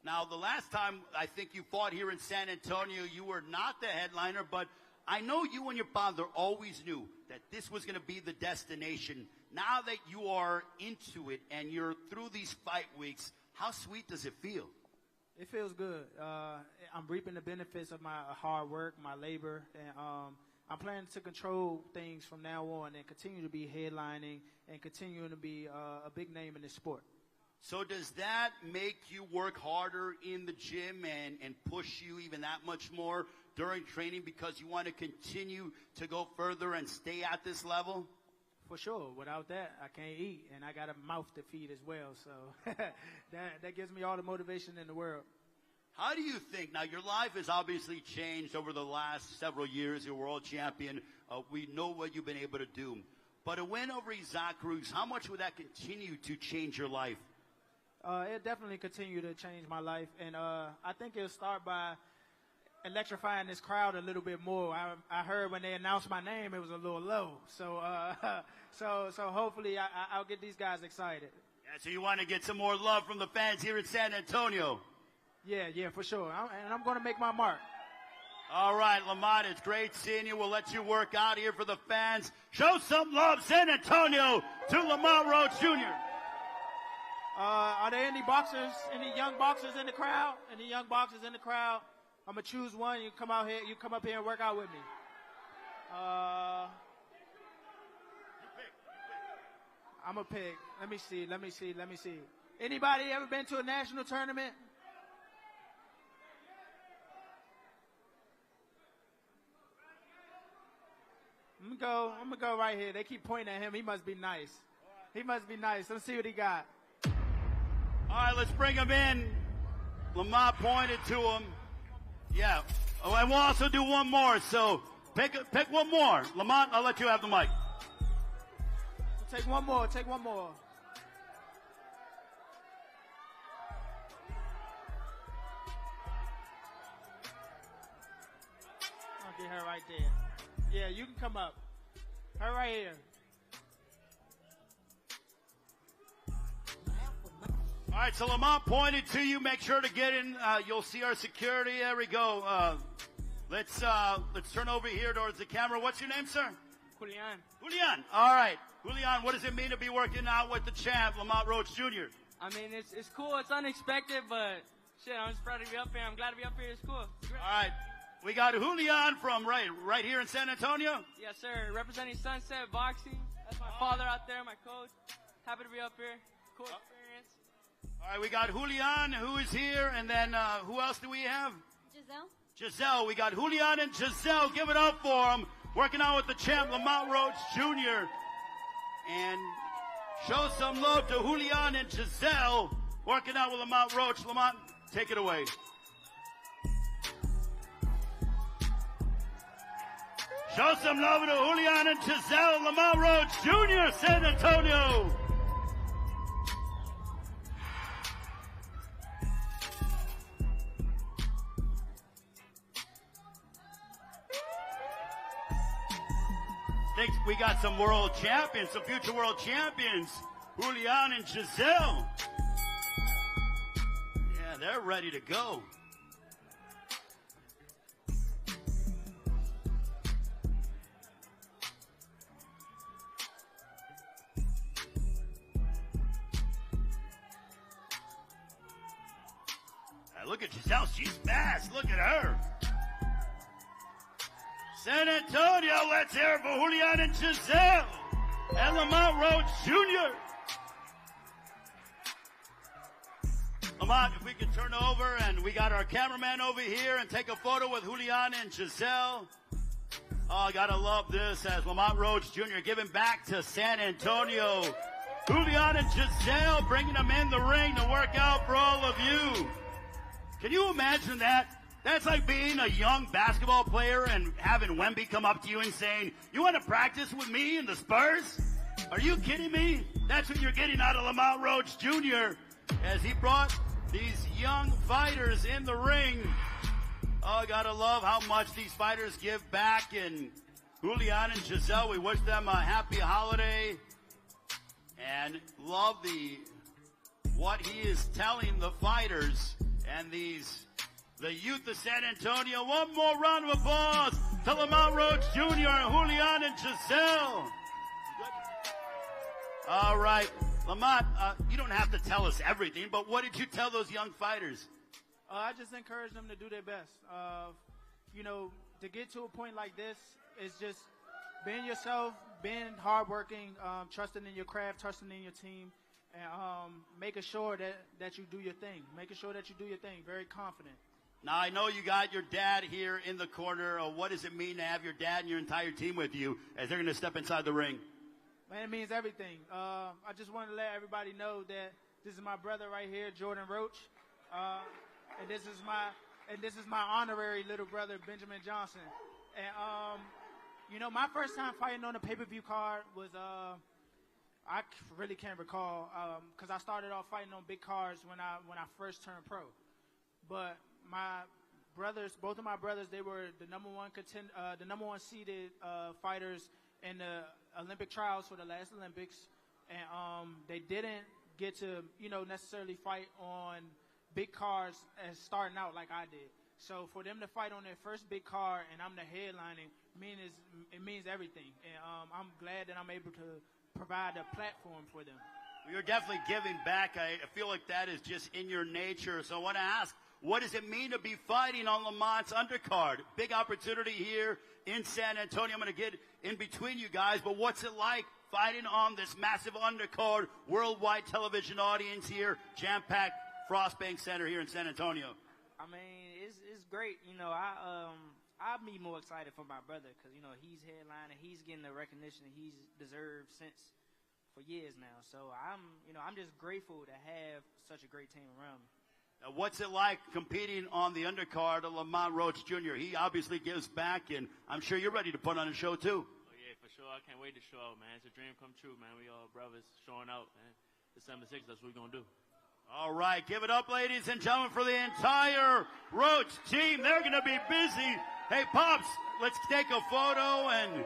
S1: Now, the last time I think you fought here in San Antonio, you were not the headliner, but I know you and your father always knew that this was going to be the destination. Now that you are into it and you're through these fight weeks, how sweet does it feel?
S7: It feels good. I'm reaping the benefits of my hard work, my labor, and I'm planning to control things from now on and continue to be headlining and continuing to be a big name in this sport.
S1: So does that make you work harder in the gym and push you even that much more during training because you want to continue to go further and stay at this level?
S7: For sure. Without that, I can't eat, and I got a mouth to feed as well. So that gives me all the motivation in the world.
S1: How do you think, now your life has obviously changed over the last several years, you're world champion, we know what you've been able to do. But a win over Isaac Cruz, how much would that continue to change your life?
S7: It'll definitely continue to change my life, and I think it'll start by electrifying this crowd a little bit more. I heard when they announced my name, it was a little low. So so hopefully I'll get these guys excited.
S1: Yeah, so you want to get some more love from the fans here in San Antonio.
S7: Yeah, for sure. And I'm going to make my mark.
S1: All right, Lamont, it's great seeing you. We'll let you work out here for the fans. Show some love, San Antonio, to Lamont Roach Jr.
S7: Are there any boxers, any young boxers in the crowd? Any young boxers in the crowd? I'm going to choose one. You come out here. You come up here and work out with me. I'm a pick. Let me see. Anybody ever been to a national tournament? I'm gonna go right here. They keep pointing at him. He must be nice. Let's see what he got.
S1: All right, let's bring him in. Lamont pointed to him. Yeah. Oh, and we'll also do one more. So pick one more. Lamont, I'll let you have the mic.
S7: Take one more. I'll get her right there. Yeah, you can come up. Her right here.
S1: All right, so Lamont pointed to you. Make sure to get in. You'll see our security. There we go. Let's turn over here towards the camera. What's your name, sir? Julian. All right. Julian, what does it mean to be working out with the champ, Lamont Roach Jr.?
S8: I mean, it's cool. It's unexpected, but shit, I'm just proud to be up here. I'm glad to be up here. It's cool.
S1: All right. We got Julian from right here in San Antonio.
S8: Yes, sir. Representing Sunset Boxing. That's my father out there, my coach. Happy to be up here. Cool experience.
S1: All right, we got Julian, who is here, and then who else do we have? Giselle. We got Julian and Giselle. Give it up for them. Working out with the champ, Lamont Roach Jr. And show some love to Julian and Giselle. Working out with Lamont Roach. Lamont, take it away. Show some love to Julian and Giselle, Lamont Roach Jr., San Antonio. Think we got some world champions, some future world champions. Julian and Giselle. Yeah, they're ready to go. Look at Giselle. She's fast. Look at her. San Antonio, let's hear it for Julian and Giselle and Lamont Roach Jr. Lamont, if we could turn over, and we got our cameraman over here, and take a photo with Julian and Giselle. Oh, I gotta love this as Lamont Roach Jr. giving back to San Antonio. Julian and Giselle bringing them in the ring to work out for all of you. Can you imagine that? That's like being a young basketball player and having Wemby come up to you and saying, "You want to practice with me in the Spurs?" Are you kidding me? That's what you're getting out of Lamont Roach Jr. as he brought these young fighters in the ring. Oh, gotta love how much these fighters give back. And Julian and Giselle, we wish them a happy holiday. And love what he is telling the fighters and the youth of San Antonio. One more round of applause to Lamont Roach Jr. and Julian and Giselle. All right, Lamont, you don't have to tell us everything, but what did you tell those young fighters?
S7: I just encourage them to do their best. To get to a point like this is just being yourself, being hardworking, trusting in your craft, trusting in your team, and making sure that you do your thing. Making sure that you do your thing. Very confident.
S1: Now, I know you got your dad here in the corner. What does it mean to have your dad and your entire team with you as they're going to step inside the ring?
S7: Man, it means everything. I just want to let everybody know that this is my brother right here, Jordan Roach, and this is my honorary little brother, Benjamin Johnson. And my first time fighting on a pay-per-view card was I really can't recall because I started off fighting on big cards when I first turned pro. But my brothers, both of my brothers, they were the number one seeded fighters in the Olympic trials for the last Olympics, and they didn't get to necessarily fight on big cards as starting out like I did. So for them to fight on their first big card and I'm the headlining, it means everything. And I'm glad that I'm able to provide a platform for them.
S1: You're definitely giving back. I feel like that is just in your nature. So I want to ask, what does it mean to be fighting on Lamont's undercard? Big opportunity here in San Antonio. I'm going to get in between you guys, but what's it like fighting on this massive undercard, worldwide television audience here, jam-packed Frost Bank Center here in San Antonio?
S2: I mean, it's great. I'll be more excited for my brother because, he's headlining, he's getting the recognition that he's deserved for years now. So I'm just grateful to have such a great team around me.
S1: Now, what's it like competing on the undercard of Lamont Roach Jr.? He obviously gives back, and I'm sure you're ready to put on a show, too.
S9: Oh, yeah, for sure. I can't wait to show out, man. It's a dream come true, man. We all brothers showing out, man. December 6th, that's what we're going to do.
S1: All right, give it up, ladies and gentlemen, for the entire Roach team. They're going to be busy. Hey, Pops, let's take a photo. And,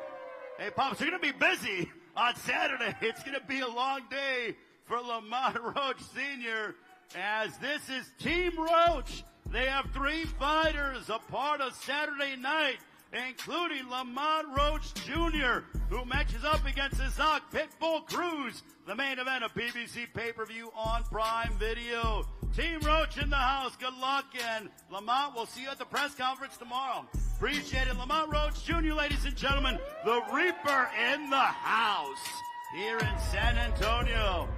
S1: hey, Pops, you're going to be busy on Saturday. It's going to be a long day for Lamont Roach Sr., as this is Team Roach. They have 3 fighters a part of Saturday night, including Lamont Roach Jr., who matches up against his Hawk Pitbull Cruz, the main event of PBC Pay-Per-View on Prime Video. Team Roach in the house. Good luck, and Lamont, we'll see you at the press conference tomorrow. Appreciate it. Lamont Roach Jr., ladies and gentlemen, the Reaper in the house here in San Antonio.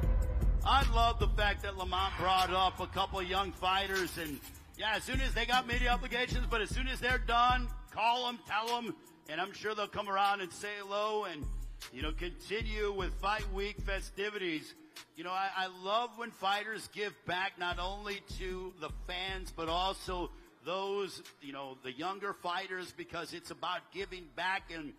S1: I love the fact that Lamont brought up a couple of young fighters, and yeah, as soon as they got media obligations, but as soon as they're done, call them, tell them, and I'm sure they'll come around and say hello and, continue with Fight Week festivities. I love when fighters give back not only to the fans, but also those, the younger fighters, because it's about giving back, and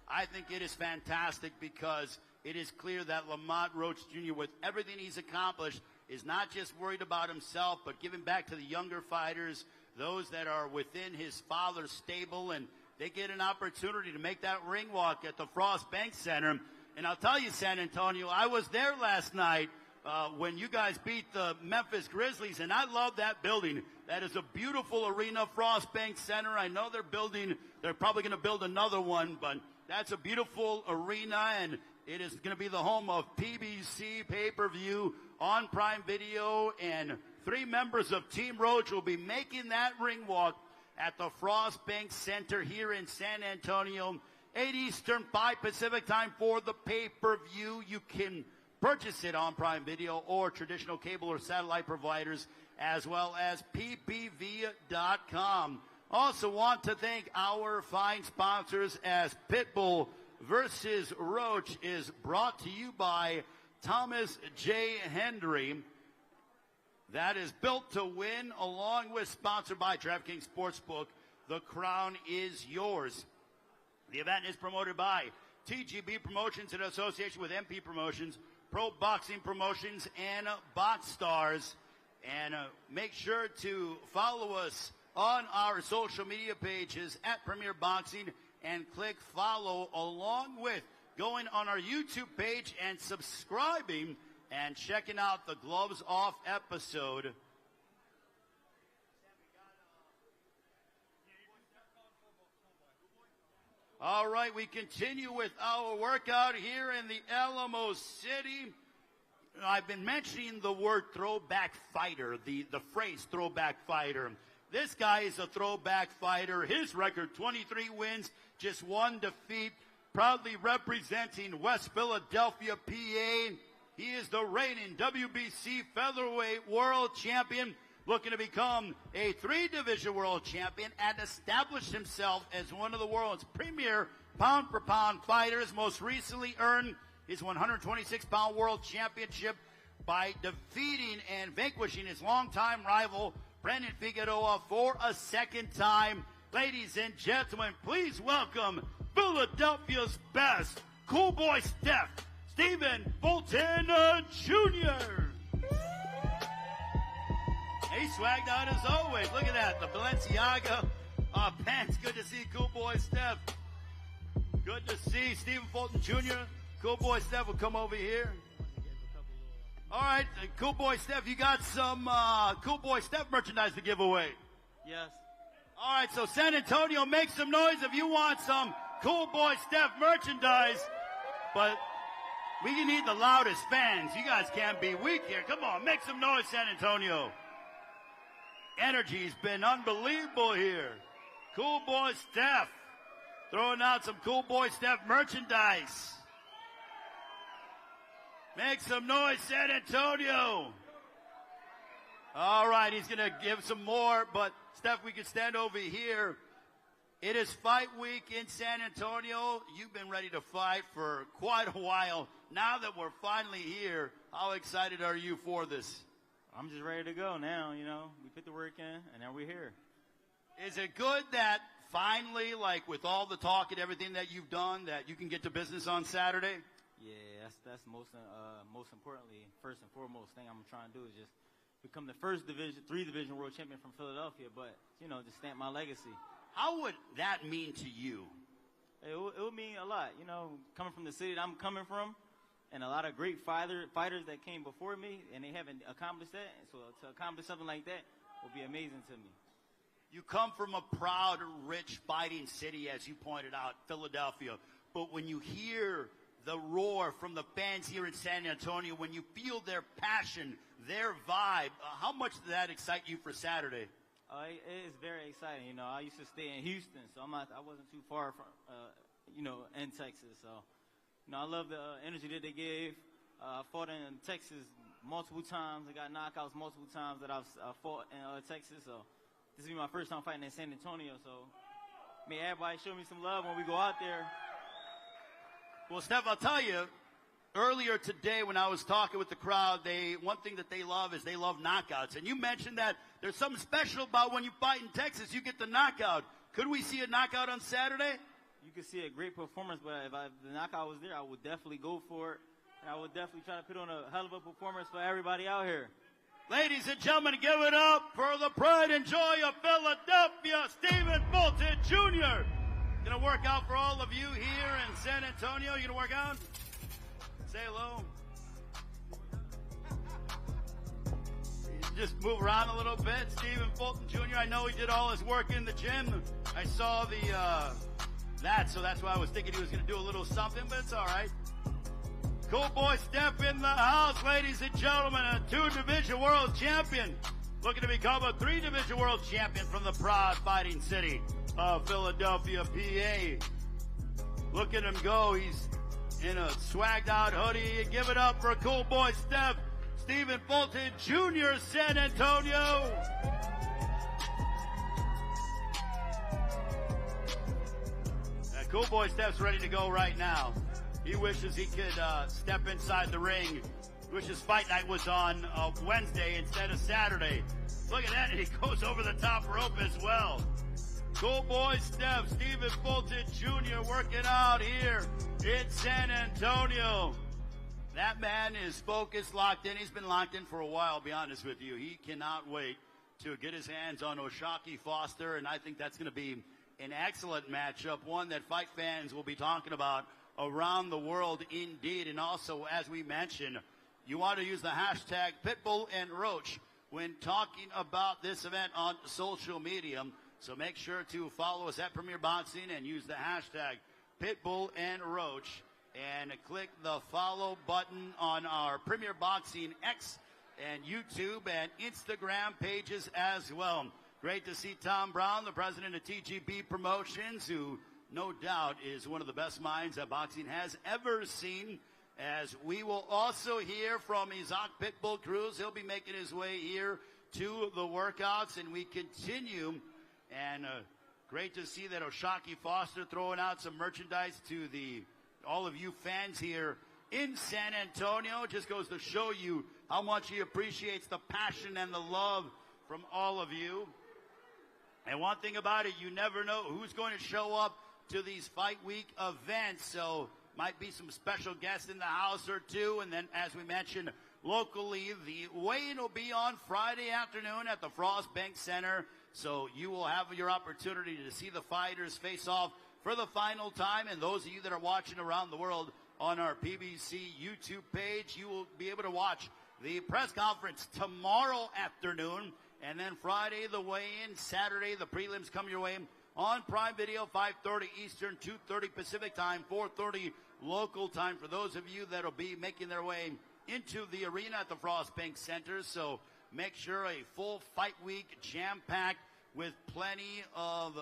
S1: I think it is fantastic because it is clear that Lamont Roach Jr., with everything he's accomplished, is not just worried about himself, but giving back to the younger fighters, those that are within his father's stable, and they get an opportunity to make that ring walk at the Frost Bank Center. And I'll tell you, San Antonio, I was there last night when you guys beat the Memphis Grizzlies, and I love that building. That is a beautiful arena, Frost Bank Center. I know they're probably going to build another one, but that's a beautiful arena, and it is going to be the home of PBC Pay-Per-View on Prime Video, and 3 members of Team Roach will be making that ring walk at the Frost Bank Center here in San Antonio. 8 Eastern, 5 Pacific time for the pay-per-view. You can purchase it on Prime Video or traditional cable or satellite providers, as well as ppv.com. Also want to thank our fine sponsors, as Pitbull versus Roach is brought to you by Thomas J. Hendry. That is built to win, along with sponsored by DraftKings Sportsbook. The crown is yours. The event is promoted by TGB Promotions in association with MP Promotions, Pro Boxing Promotions, and Box Stars. And make sure to follow us on our social media pages at Premier Boxing and click follow, along with going on our YouTube page and subscribing and checking out the Gloves Off episode. All right, we continue with our workout here in the Alamo City. I've been mentioning the word throwback fighter, the phrase throwback fighter. This guy is a throwback fighter. His record, 23 wins, just 1 defeat. Proudly representing West Philadelphia, PA. He is the reigning WBC Featherweight World Champion, looking to become a 3-division world champion and establish himself as one of the world's premier pound-for-pound fighters. Most recently earned his 126-pound world championship by defeating and vanquishing his longtime rival, Brandon Figueroa, for a second time. Ladies and gentlemen, please welcome Philadelphia's best, Cool Boy Steph, Stephen Fulton Jr. He swagged out as always. Look at that, the Balenciaga pants. Good to see Cool Boy Steph. Good to see Stephen Fulton Jr. Cool Boy Steph will come over here. All right, Cool Boy Steph, you got some Cool Boy Steph merchandise to give away.
S2: Yes.
S1: All right, so San Antonio, make some noise if you want some Cool Boy Steph merchandise. But we need the loudest fans. You guys can't be weak here. Come on, make some noise, San Antonio. Energy's been unbelievable here. Cool Boy Steph throwing out some Cool Boy Steph merchandise. Make some noise, San Antonio. All right, he's going to give some more, but Steph, we can stand over here. It is fight week in San Antonio. You've been ready to fight for quite a while. Now that we're finally here, how excited are you for this?
S10: I'm just ready to go now, you know. We put the work in, and now we're here.
S1: Is it good that finally, like with all the talk and everything that you've done, that you can get to business on Saturday?
S10: Yeah, that's most importantly, first and foremost thing I'm trying to do is just become the first 3-division world champion from Philadelphia, but, you know, just stamp my legacy.
S1: How would that mean to you?
S10: It would mean a lot, you know, coming from the city that I'm coming from, and a lot of great fighters that came before me, and they haven't accomplished that. So to accomplish something like that would be amazing to me.
S1: You come from a proud, rich, fighting city, as you pointed out, Philadelphia. But when you hear the roar from the fans here in San Antonio, when you feel their passion, their vibe, how much does that excite you for Saturday?
S10: It is very exciting. You know, I used to stay in Houston, so I wasn't too far from, in Texas. So, you know, I love the energy that they gave. I fought in Texas multiple times. I got knockouts multiple times that I've fought in Texas. So this will be my first time fighting in San Antonio. So may everybody show me some love when we go out there.
S1: Well, Steph, I'll tell you, earlier today when I was talking with the crowd, one thing that they love is they love knockouts. And you mentioned that there's something special about when you fight in Texas, you get the knockout. Could we see a knockout on Saturday?
S10: You could see a great performance, but if the knockout was there, I would definitely go for it. And I would definitely try to put on a hell of a performance for everybody out here.
S1: Ladies and gentlemen, give it up for the pride and joy of Philadelphia, Stephen Fulton Jr. Going to work out for all of you here in San Antonio. You going to work out? Say hello. Just move around a little bit. Stephen Fulton Jr., I know he did all his work in the gym. I saw so that's why I was thinking he was going to do a little something, but it's all right. Cool Boy Steph in the house, ladies and gentlemen, a 2-division world champion. Looking to become a 3-division world champion from the proud fighting city of Philadelphia, PA. Look at him go. He's in a swagged out hoodie. Give it up for Cool Boy Steph, Stephen Fulton Jr., San Antonio. Cool Boy Steph's ready to go right now. He wishes he could step inside the ring. Wishes fight night was on Wednesday instead of Saturday. Look at that, and he goes over the top rope as well. Cool boy Steph, Stephen Fulton Jr. working out here in San Antonio. That man is focused, locked in. He's been locked in for a while, I'll be honest with you. He cannot wait to get his hands on Oshaki Foster, and I think that's going to be an excellent matchup, one that fight fans will be talking about around the world indeed. And also, as we mentioned, you want to use the hashtag Pitbull and Roach when talking about this event on social media. So make sure to follow us at Premier Boxing and use the hashtag Pitbull and Roach. And click the follow button on our Premier Boxing X and YouTube and Instagram pages as well. Great to see Tom Brown, the president of TGB Promotions, who no doubt is one of the best minds that boxing has ever seen. As we will also hear from Isaac Pitbull Cruz. He'll be making his way here to the workouts, and we continue. And great to see that Oshaki Foster throwing out some merchandise to all of you fans here in San Antonio. It just goes to show you how much he appreciates the passion and the love from all of you. And one thing about it, you never know who's going to show up to these Fight Week events. So might be some special guests in the house or two. And then, as we mentioned, locally, the weigh-in will be on Friday afternoon at the Frost Bank Center. So you will have your opportunity to see the fighters face off for the final time. And those of you that are watching around the world on our PBC YouTube page, you will be able to watch the press conference tomorrow afternoon. And then Friday, the weigh-in. Saturday, the prelims come your way on Prime Video, 5:30 Eastern, 2:30 Pacific time, 4:30 local time for those of you that will be making their way into the arena at the Frost Bank Center. So make sure a full fight week, jam-packed with plenty of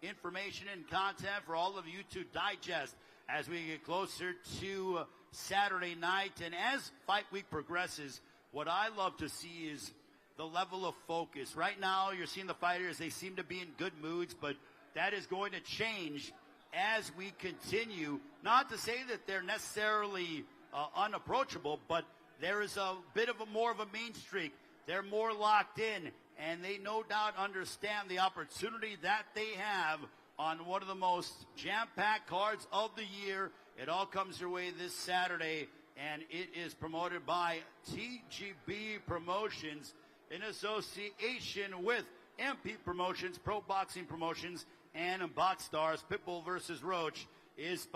S1: information and content for all of you to digest as we get closer to Saturday night. And as fight week progresses, what I love to see is the level of focus. Right now, you're seeing the fighters, they seem to be in good moods, but that is going to change as we continue. Not to say that they're necessarily unapproachable, but there is a bit of more of a mean streak. They're more locked in, and they no doubt understand the opportunity that they have on one of the most jam-packed cards of the year. It all comes your way this Saturday, and it is promoted by TGB Promotions in association with MP Promotions, Pro Boxing Promotions, and BoxStars. Pitbull versus Roach is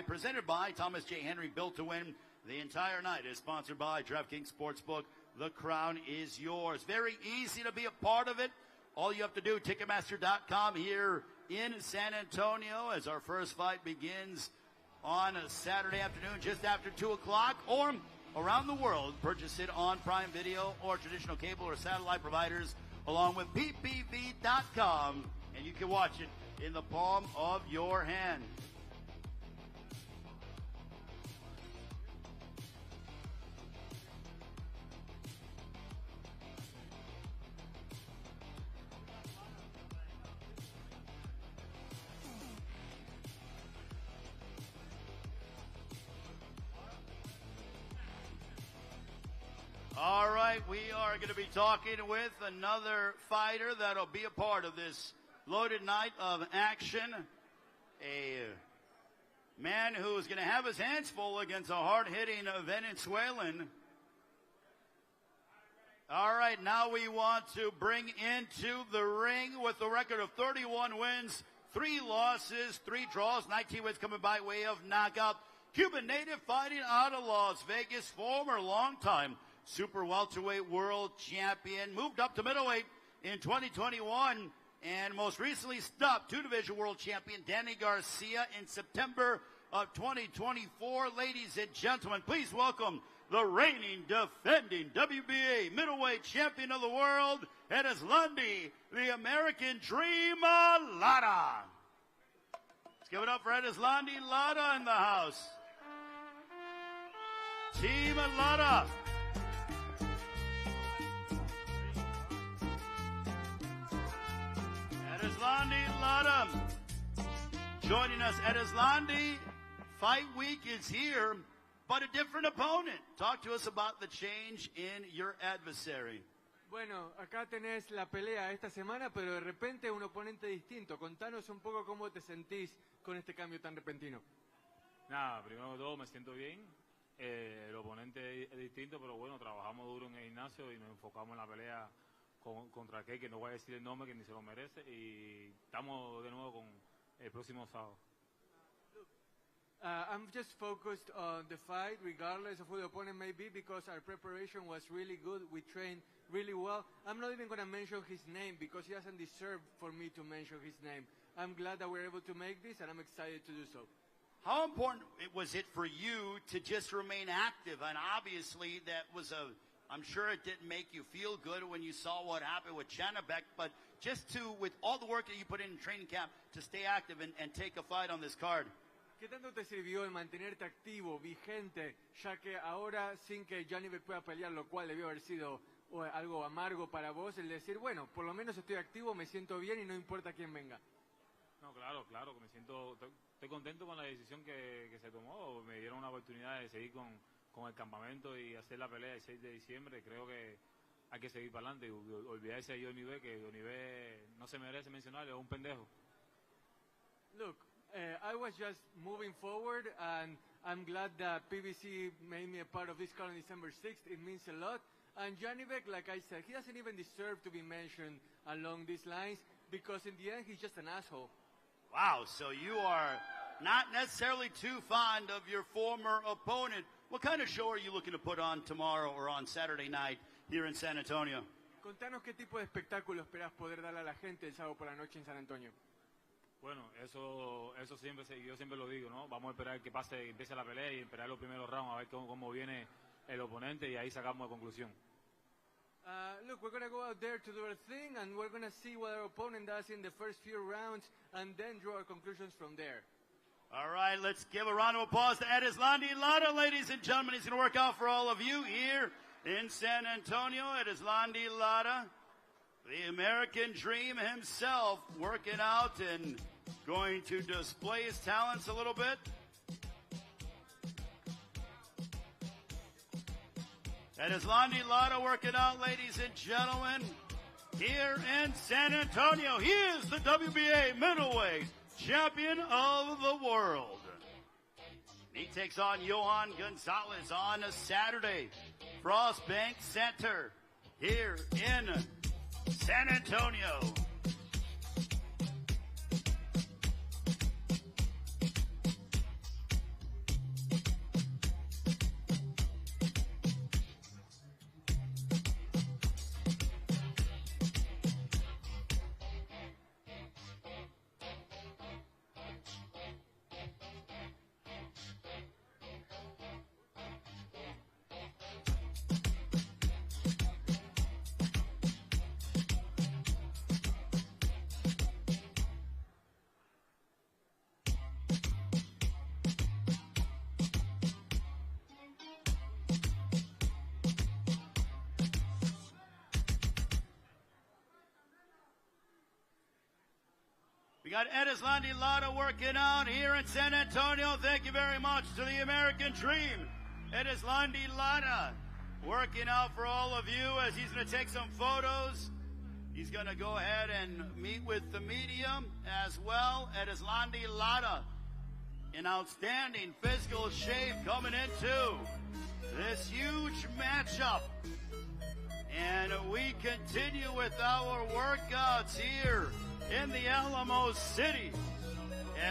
S1: presented by Thomas J. Henry, Built to Win. The entire night is sponsored by DraftKings Sportsbook. The crown is yours. Very easy to be a part of it. All you have to do, Ticketmaster.com here in San Antonio as our first fight begins on a Saturday afternoon just after 2 o'clock, or around the world. Purchase it on Prime Video or traditional cable or satellite providers, along with PPV.com, and you can watch it in the palm of your hand. All right, we are going to be talking with another fighter that'll be a part of this loaded night of action. A man who is going to have his hands full against a hard-hitting Venezuelan. All right, now we want to bring into the ring with a record of 31 wins, 3 losses, 3 draws, 19 wins coming by way of knockout. Cuban native fighting out of Las Vegas, former longtime super welterweight world champion, moved up to middleweight in 2021, and most recently stopped 2-division world champion Danny Garcia in September of 2024. Ladies and gentlemen, please welcome the reigning, defending WBA middleweight champion of the world, Erislandy, the American Dream Lara. Let's give it up for Erislandy Lara in the house. Team Lara. Erislandy Lara joining us. Erislandy, Fight Week is here, but a different opponent. Talk to us about the change in your adversary.
S4: Bueno, acá tenés la pelea esta semana, pero de repente un oponente distinto. Contanos un poco cómo te sentís con este cambio tan repentino.
S11: Nada, primero que todo me siento bien. El oponente es distinto, pero bueno, trabajamos duro en el gimnasio y nos enfocamos en la pelea contra aquel que no voy a decir el nombre, que ni se lo merece. Y estamos de nuevo con el próximo sábado.
S4: I'm just focused on the fight, regardless of who the opponent may be, because our preparation was really good. We trained really well. I'm not even going to mention his name because he doesn't deserve for me to mention his name. I'm glad that we're able to make this, and I'm excited to do so.
S1: How important was it for you to just remain active? And obviously that was I'm sure it didn't make you feel good when you saw what happened with Chanabek, but just with all the work that you put in training camp, to stay active and take a fight on this card.
S4: ¿Qué tanto te sirvió el mantenerte activo, vigente, ya que ahora sin que Janibek pueda pelear, lo cual debió haber sido algo amargo para vos, el decir, bueno, por lo menos estoy activo, me siento bien y no importa quién venga?
S11: No, claro, que me siento, estoy contento con la decisión que se tomó. Me dieron una oportunidad de seguir con el campamento y hacer la pelea el 6 de diciembre. Creo que hay que seguir para adelante y olvidarse de Johnny B, que Johnny B no se merece mencionar, es un pendejo.
S4: Look, I was just moving forward, and I'm glad that PBC made me a part of this card on December 6th. It means a lot. And Janibek, like I said, he doesn't even deserve to be mentioned along these lines, because in the end, he's just an asshole.
S1: Wow, so you are not necessarily too fond of your former opponent. What kind of show are you looking to put on tomorrow or on Saturday night here in San Antonio?
S4: Contanos qué tipo de espectáculo esperás poder darle a la gente el sábado por la noche en San Antonio.
S11: Bueno, eso siempre, yo siempre lo digo, ¿no? Vamos a esperar que empiece la pelea y esperar los primeros rounds a ver cómo viene el oponente y ahí sacamos la conclusión.
S4: Look, we're going to go out there to do our thing, and we're going to see what our opponent does in the first few rounds, and then draw our conclusions from there.
S1: All right, let's give a round of applause to Edislandi Lara, ladies and gentlemen. He's going to work out for all of you here in San Antonio. Edislandi Lara, the American Dream himself, working out and going to display his talents a little bit. Edislandi Lara working out, ladies and gentlemen, here in San Antonio. He is the WBA middleweight champion of the world. He takes on Johan Gonzalez on a Saturday, Frost Bank Center here in San Antonio. We got Edislandi Lara working out here in San Antonio. Thank you very much to the American Dream. Edislandi Lara working out for all of you as he's going to take some photos. He's going to go ahead and meet with the media as well. Edislandi Lara, in outstanding physical shape coming into this huge matchup. And we continue with our workouts here in the Alamo City,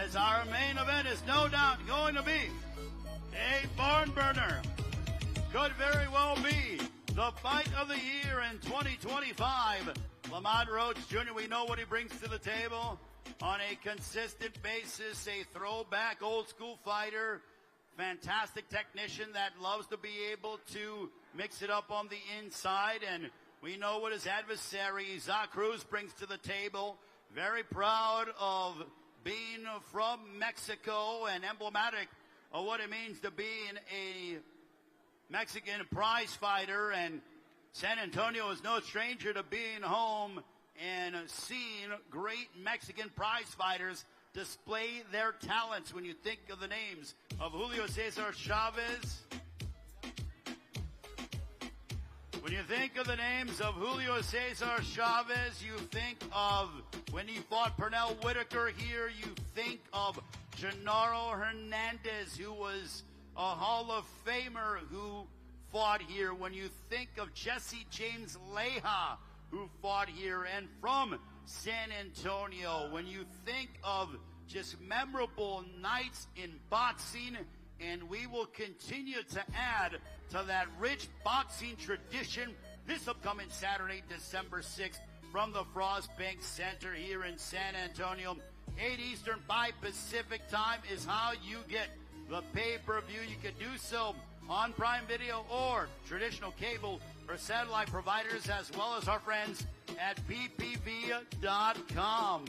S1: as our main event is no doubt going to be a barn burner. Could very well be the fight of the year in 2025. Lamont Roach Jr., we know what he brings to the table on a consistent basis, a throwback old school fighter, fantastic technician that loves to be able to mix it up on the inside, and we know what his adversary, Cruz, brings to the table. Very proud of being from Mexico and emblematic of what it means to be a Mexican prize fighter. And San Antonio is no stranger to being home and seeing great Mexican prize fighters display their talents. When you think of the names of Julio Cesar Chavez, When you think of the names of Julio Cesar Chavez, you think of when he fought Pernell Whitaker here, you think of Gennaro Hernandez, who was a Hall of Famer who fought here. When you think of Jesse James Leija, who fought here, and from San Antonio, when you think of just memorable nights in boxing, and we will continue to add to that rich boxing tradition this upcoming Saturday, December 6th, from the Frostbank Center here in San Antonio. 8 Eastern, 5 Pacific time is how you get the pay-per-view. You can do so on Prime Video or traditional cable or satellite providers, as well as our friends at ppv.com.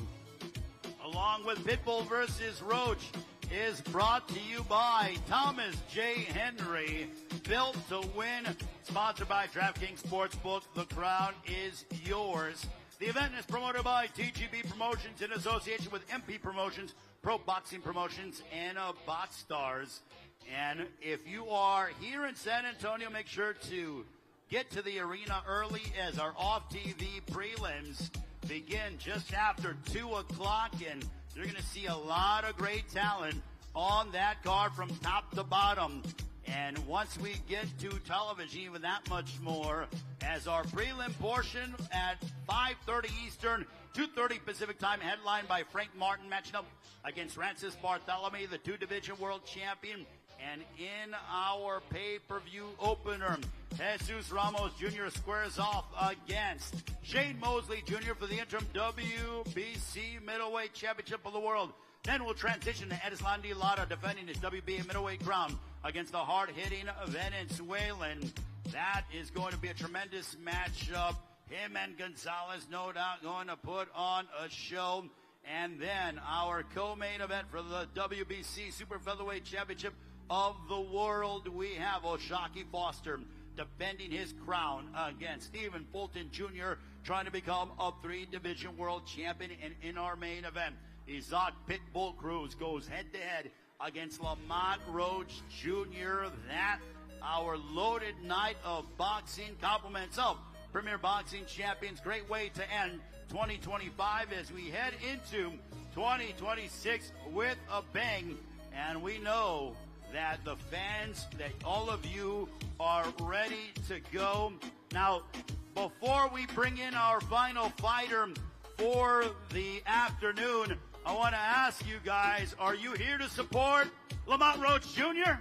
S1: Along with Pitbull versus Roach is brought to you by Thomas J. Henry, Built to Win, sponsored by DraftKings Sportsbook. The crown is yours. The event is promoted by TGB Promotions in association with MP Promotions, Pro Boxing Promotions, and Box Stars. And if you are here in San Antonio, make sure to get to the arena early, as our off-TV prelims begin just after 2 o'clock, and you're going to see a lot of great talent on that card from top to bottom. And once we get to television, even that much more, as our prelim portion at 5:30 Eastern, 2:30 Pacific time, headlined by Frank Martin, matching up against Francis Bartholomew, the 2-division world champion. And in our pay-per-view opener, Jesus Ramos Jr. squares off against Shane Mosley Jr. for the interim WBC middleweight championship of the world. Then we'll transition to Edislan de Lara defending his WBA middleweight crown against the hard-hitting Venezuelan. That is going to be a tremendous matchup. Him and Gonzalez, no doubt, going to put on a show. And then our co-main event for the WBC Super Featherweight Championship of the world, we have O'Shaquie Foster defending his crown against Stephen Fulton Jr., trying to become a 3-division world champion. And in our main event, Isaac Pitbull Cruz goes head-to-head against Lamont Roach Jr. That, our loaded night of boxing, compliments of Premier Boxing Champions. Great way to end 2025 as we head into 2026 with a bang. And we know that the fans, that all of you are ready to go. Now, before we bring in our final fighter for the afternoon, I want to ask you guys, are you here to support Lamont Roach Jr.?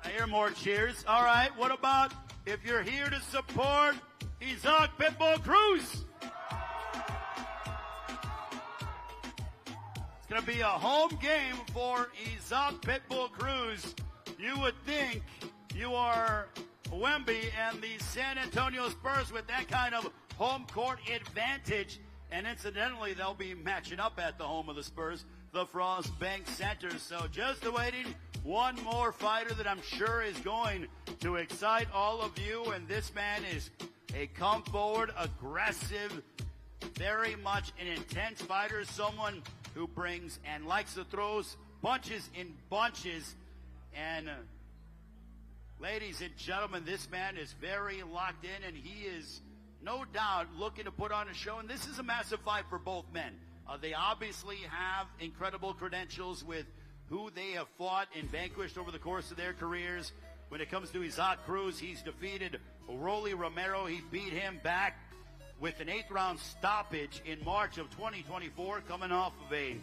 S1: I hear more cheers. All right, what about if you're here to support Isaac Pitbull Cruz? It's going to be a home game for Isaac Pitbull Cruz. You would think you are Wemby and the San Antonio Spurs with that kind of home court advantage. And incidentally, they'll be matching up at the home of the Spurs, the Frostbank Center. So just awaiting one more fighter that I'm sure is going to excite all of you. And this man is a come-forward, aggressive, very much an intense fighter, someone who brings and likes to throw punches in bunches. And ladies and gentlemen, this man is very locked in, and he is no doubt looking to put on a show. And this is a massive fight for both men. They obviously have incredible credentials with who they have fought and vanquished over the course of their careers. When it comes to Isaac Cruz, he's defeated Rolly Romero. He beat him back with an 8th-round stoppage in March of 2024, coming off of a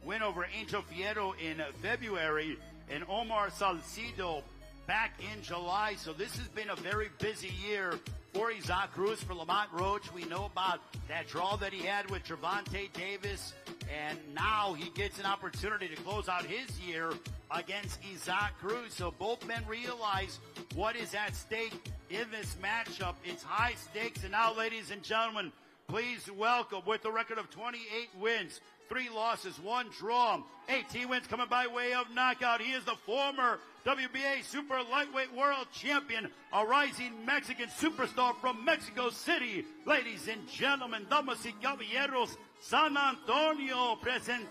S1: win over Angel Fierro in February, and Omar Salcido back in July. So this has been a very busy year for Isaac Cruz. For Lamont Roach, we know about that draw that he had with Gervonta Davis, and now he gets an opportunity to close out his year against Isaac Cruz. So both men realize what is at stake in this matchup. It's high stakes. And now, ladies and gentlemen, please welcome, with a record of 28 wins, 3 losses, 1 draw, 18 wins coming by way of knockout. He is the former WBA Super Lightweight World Champion, a rising Mexican superstar from Mexico City. Ladies and gentlemen, damas y caballeros, San Antonio presenting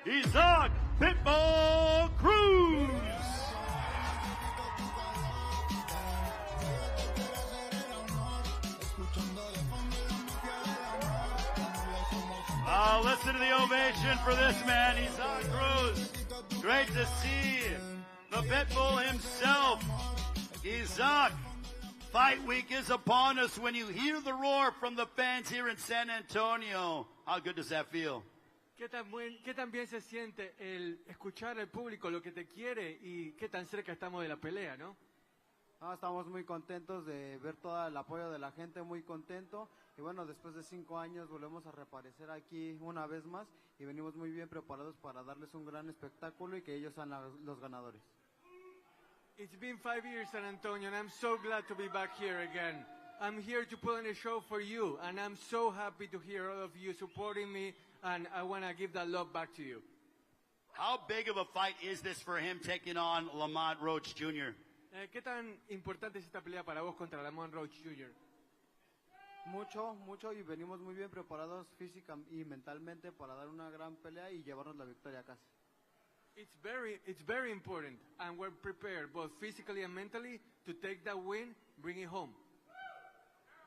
S1: Isaac Pitbull Cruz. for this man. He's on Cruz. Great to see the Pitbull himself. Isaac, fight week is upon us. When you hear the roar from the fans here in San Antonio, how good does that feel?
S4: ¿Qué tan bien se siente el escuchar al público lo que te quiere y qué tan cerca estamos de la pelea, no?
S12: Estamos muy contentos de ver todo el apoyo de la gente, muy contento. Y bueno, después de 5 años volvemos a reaparecer aquí una vez más y venimos muy bien preparados para darles un gran espectáculo y que ellos sean los ganadores.
S4: It's been 5 years, San Antonio, and I'm so glad to be back here again. I'm here to put on a show for you, and I'm so happy to hear all of you supporting me, and I want to give that love back to you.
S1: How big of a fight is this for him taking on Lamont Roach Jr.?
S4: ¿Qué tan importante es esta pelea para vos contra Lamont Roach Jr.?
S12: Mucho, y venimos muy bien preparados física y mentalmente para dar una gran pelea y llevarnos la victoria a casa.
S4: It's very important, and we're prepared both physically and mentally to take that win, bring it home.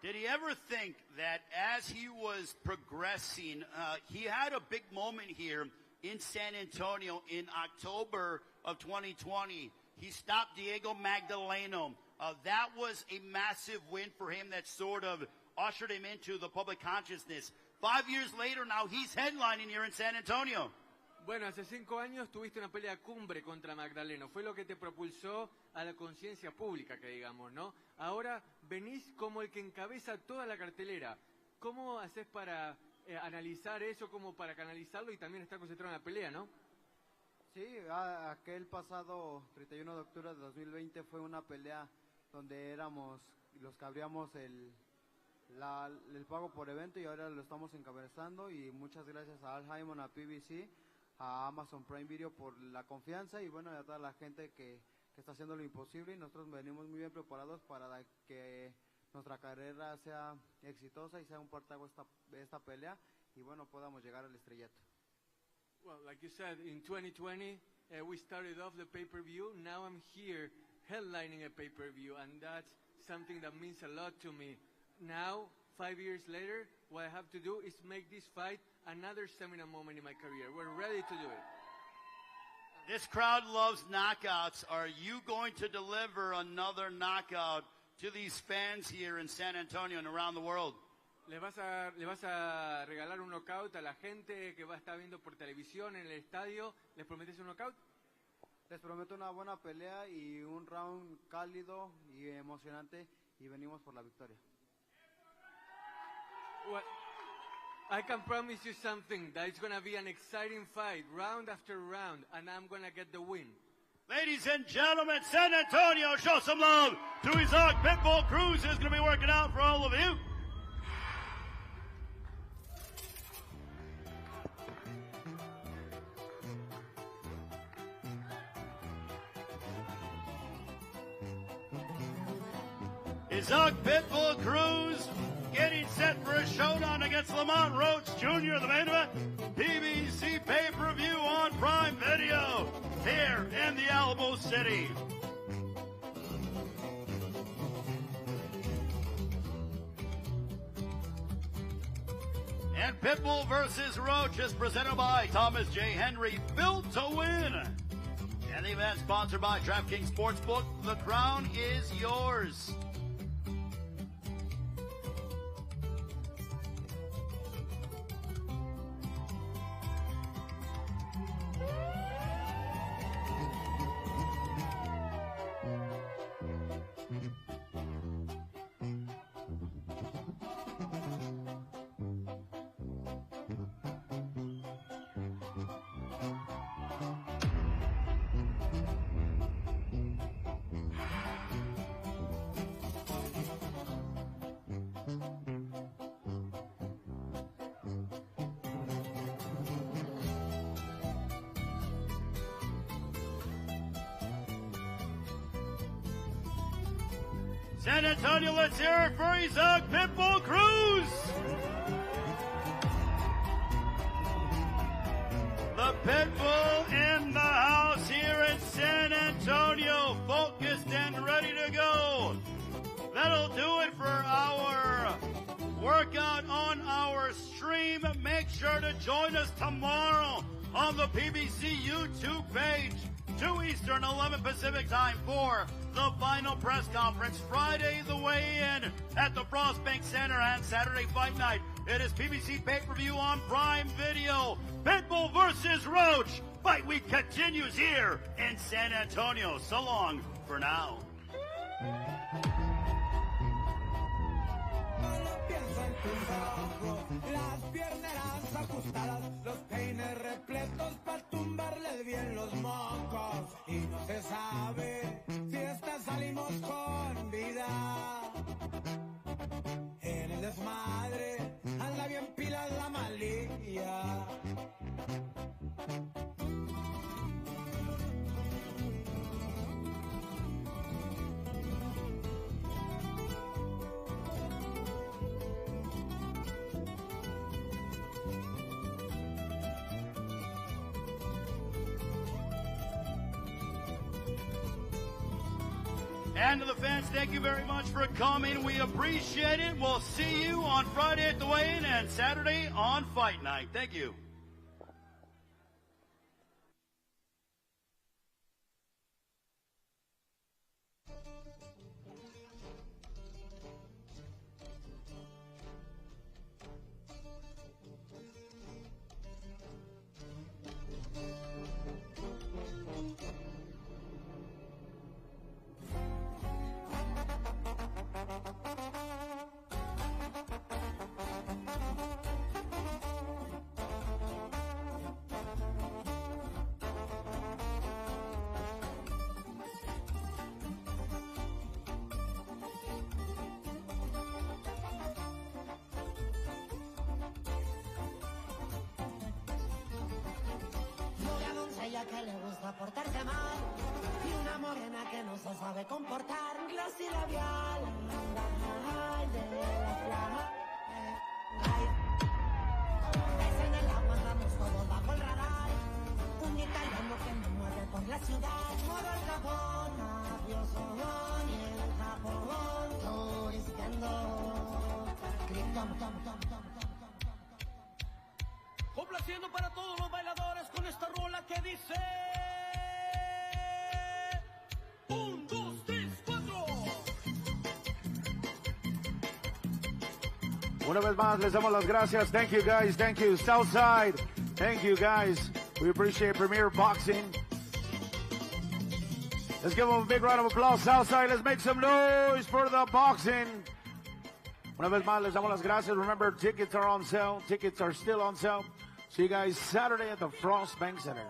S1: Did he ever think that as he was progressing, he had a big moment here in San Antonio in October of 2020. He stopped Diego Magdaleno. That was a massive win for him that sort of ushered him into the public consciousness. 5 years later, now he's headlining here in San Antonio.
S4: Bueno, hace 5 años tuviste una pelea cumbre contra Magdaleno. Fue lo que te propulsó a la conciencia pública, que digamos, ¿no? Ahora venís como el que encabeza toda la cartelera. ¿Cómo haces para analizar eso, como para canalizarlo y también estar concentrado en la pelea, no?
S12: Sí, aquel pasado 31 de octubre de 2020 fue una pelea donde éramos los que abríamos el pago por evento y ahora lo estamos encabezando y muchas gracias a Al Haymon, a PBC, a Amazon Prime Video por la confianza y bueno, a toda la gente que está haciendo lo imposible y nosotros venimos muy bien preparados para que nuestra carrera sea exitosa y sea un partaguas esta pelea y bueno, podamos llegar al estrellato.
S4: Well, like you said, in 2020, we started off the pay-per-view. Now I'm here headlining a pay-per-view, and that's something that means a lot to me. Now, 5 years later, what I have to do is make this fight another seminal moment in my career. We're ready to do it.
S1: This crowd loves knockouts. Are you going to deliver another knockout to these fans here in San Antonio and around the world?
S4: ¿Le vas a regalar un knockout a la gente que va a estar viendo por televisión en el estadio? ¿Les prometes un knockout?
S12: Les prometo una buena pelea y un round cálido y emocionante y venimos por la victoria.
S4: Well, I can promise you something, that it's going to be an exciting fight, round after round, and I'm going to get the win.
S1: Ladies and gentlemen, San Antonio, show some love to Isaac Pitbull Cruz, who's going to be working out for all of you. Isaac Pitbull Cruz getting set for a showdown against Lamont Roach Jr. The main event, PBC Pay-Per-View on Prime Video here in the Alamo City. And Pitbull versus Roach is presented by Thomas J. Henry, built to win. And the event sponsored by DraftKings Sportsbook. The crown is yours. San Antonio, let's hear it for Isaac Pitbull Cruz. The Pitbull in the house here in San Antonio, focused and ready to go. That'll do it for our workout on our stream. Make sure sure to join us tomorrow on the PBC YouTube page, 2 Eastern, 11 Pacific time for the final press conference. Friday, the weigh-in at the Frost Bank Center, and Saturday Fight Night. It is PBC Pay-Per-View on Prime Video. Pitbull versus Roach. Fight Week continues here in San Antonio. So long for now.
S13: Las piernas ajustadas, los peines repletos para tumbarles bien los mocos. Y no se sabe si esta salimos con vida. En el desmadre anda bien pilas la malilla.
S1: And to the fans, thank you very much for coming. We appreciate it. We'll see you on Friday at the weigh-in and Saturday on Fight Night. Thank you.
S14: Que le gusta portarse mal y una morena que no se sabe comportar, glass y labial, ay, de la playa, ay. Es en el agua, andamos todos bajo el radar, un italiano que me mueve por la ciudad, modo el Japón, mafioso, y el Japón, turisteando, tom, tom, tom, tom.
S13: Complaciendo para todos los bailadores con esta rola que dice 1, 2, 3, 4.
S15: Una vez más les damos las gracias. Thank you guys, thank you Southside, thank you guys. We appreciate Premier Boxing. Let's give them a big round of applause. Southside, let's make some noise for the boxing. Una vez más les damos las gracias. Remember, tickets are on sale. Tickets are still on sale. See you guys Saturday at the Frost Bank Center.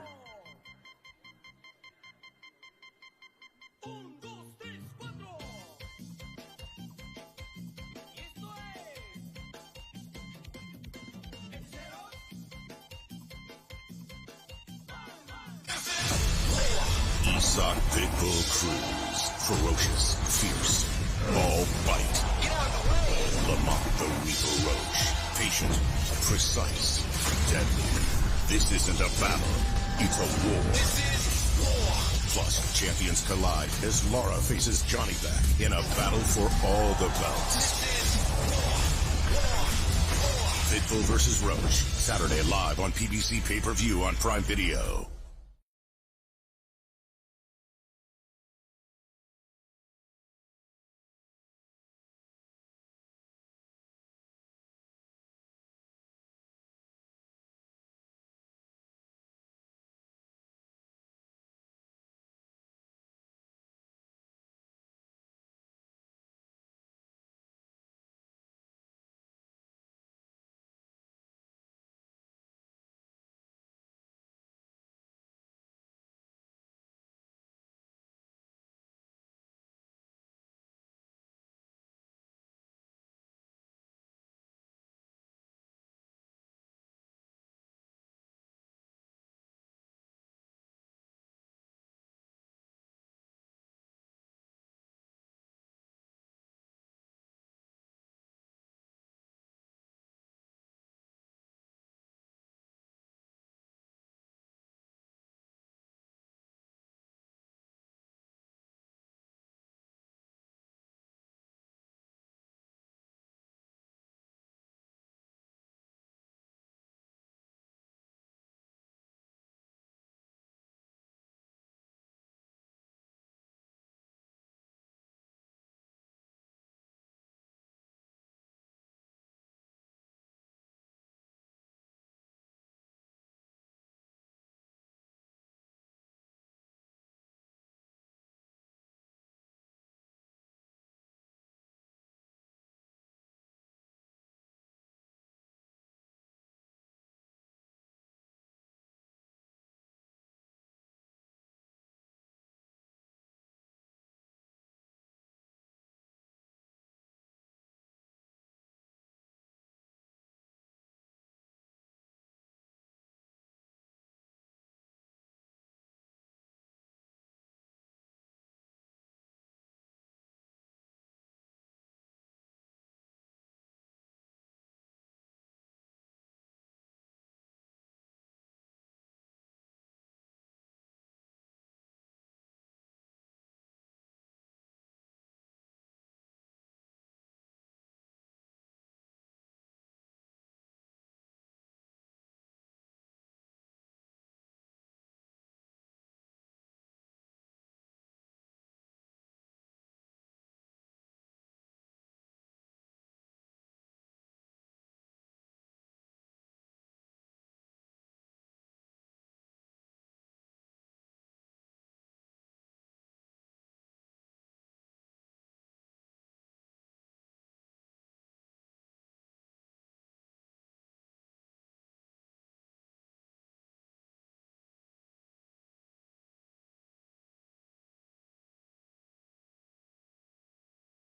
S16: Isak Pitbull Cruz. Ferocious, fierce, all bite. Lamont the Reaper Roach. Patient, precise, deadly. This isn't a battle, it's a war. This is war. Plus, champions collide as Laura faces Johnny back in a battle for all the belts. This is war. Pitbull versus Roach, Saturday live on PBC Pay-Per-View on Prime Video.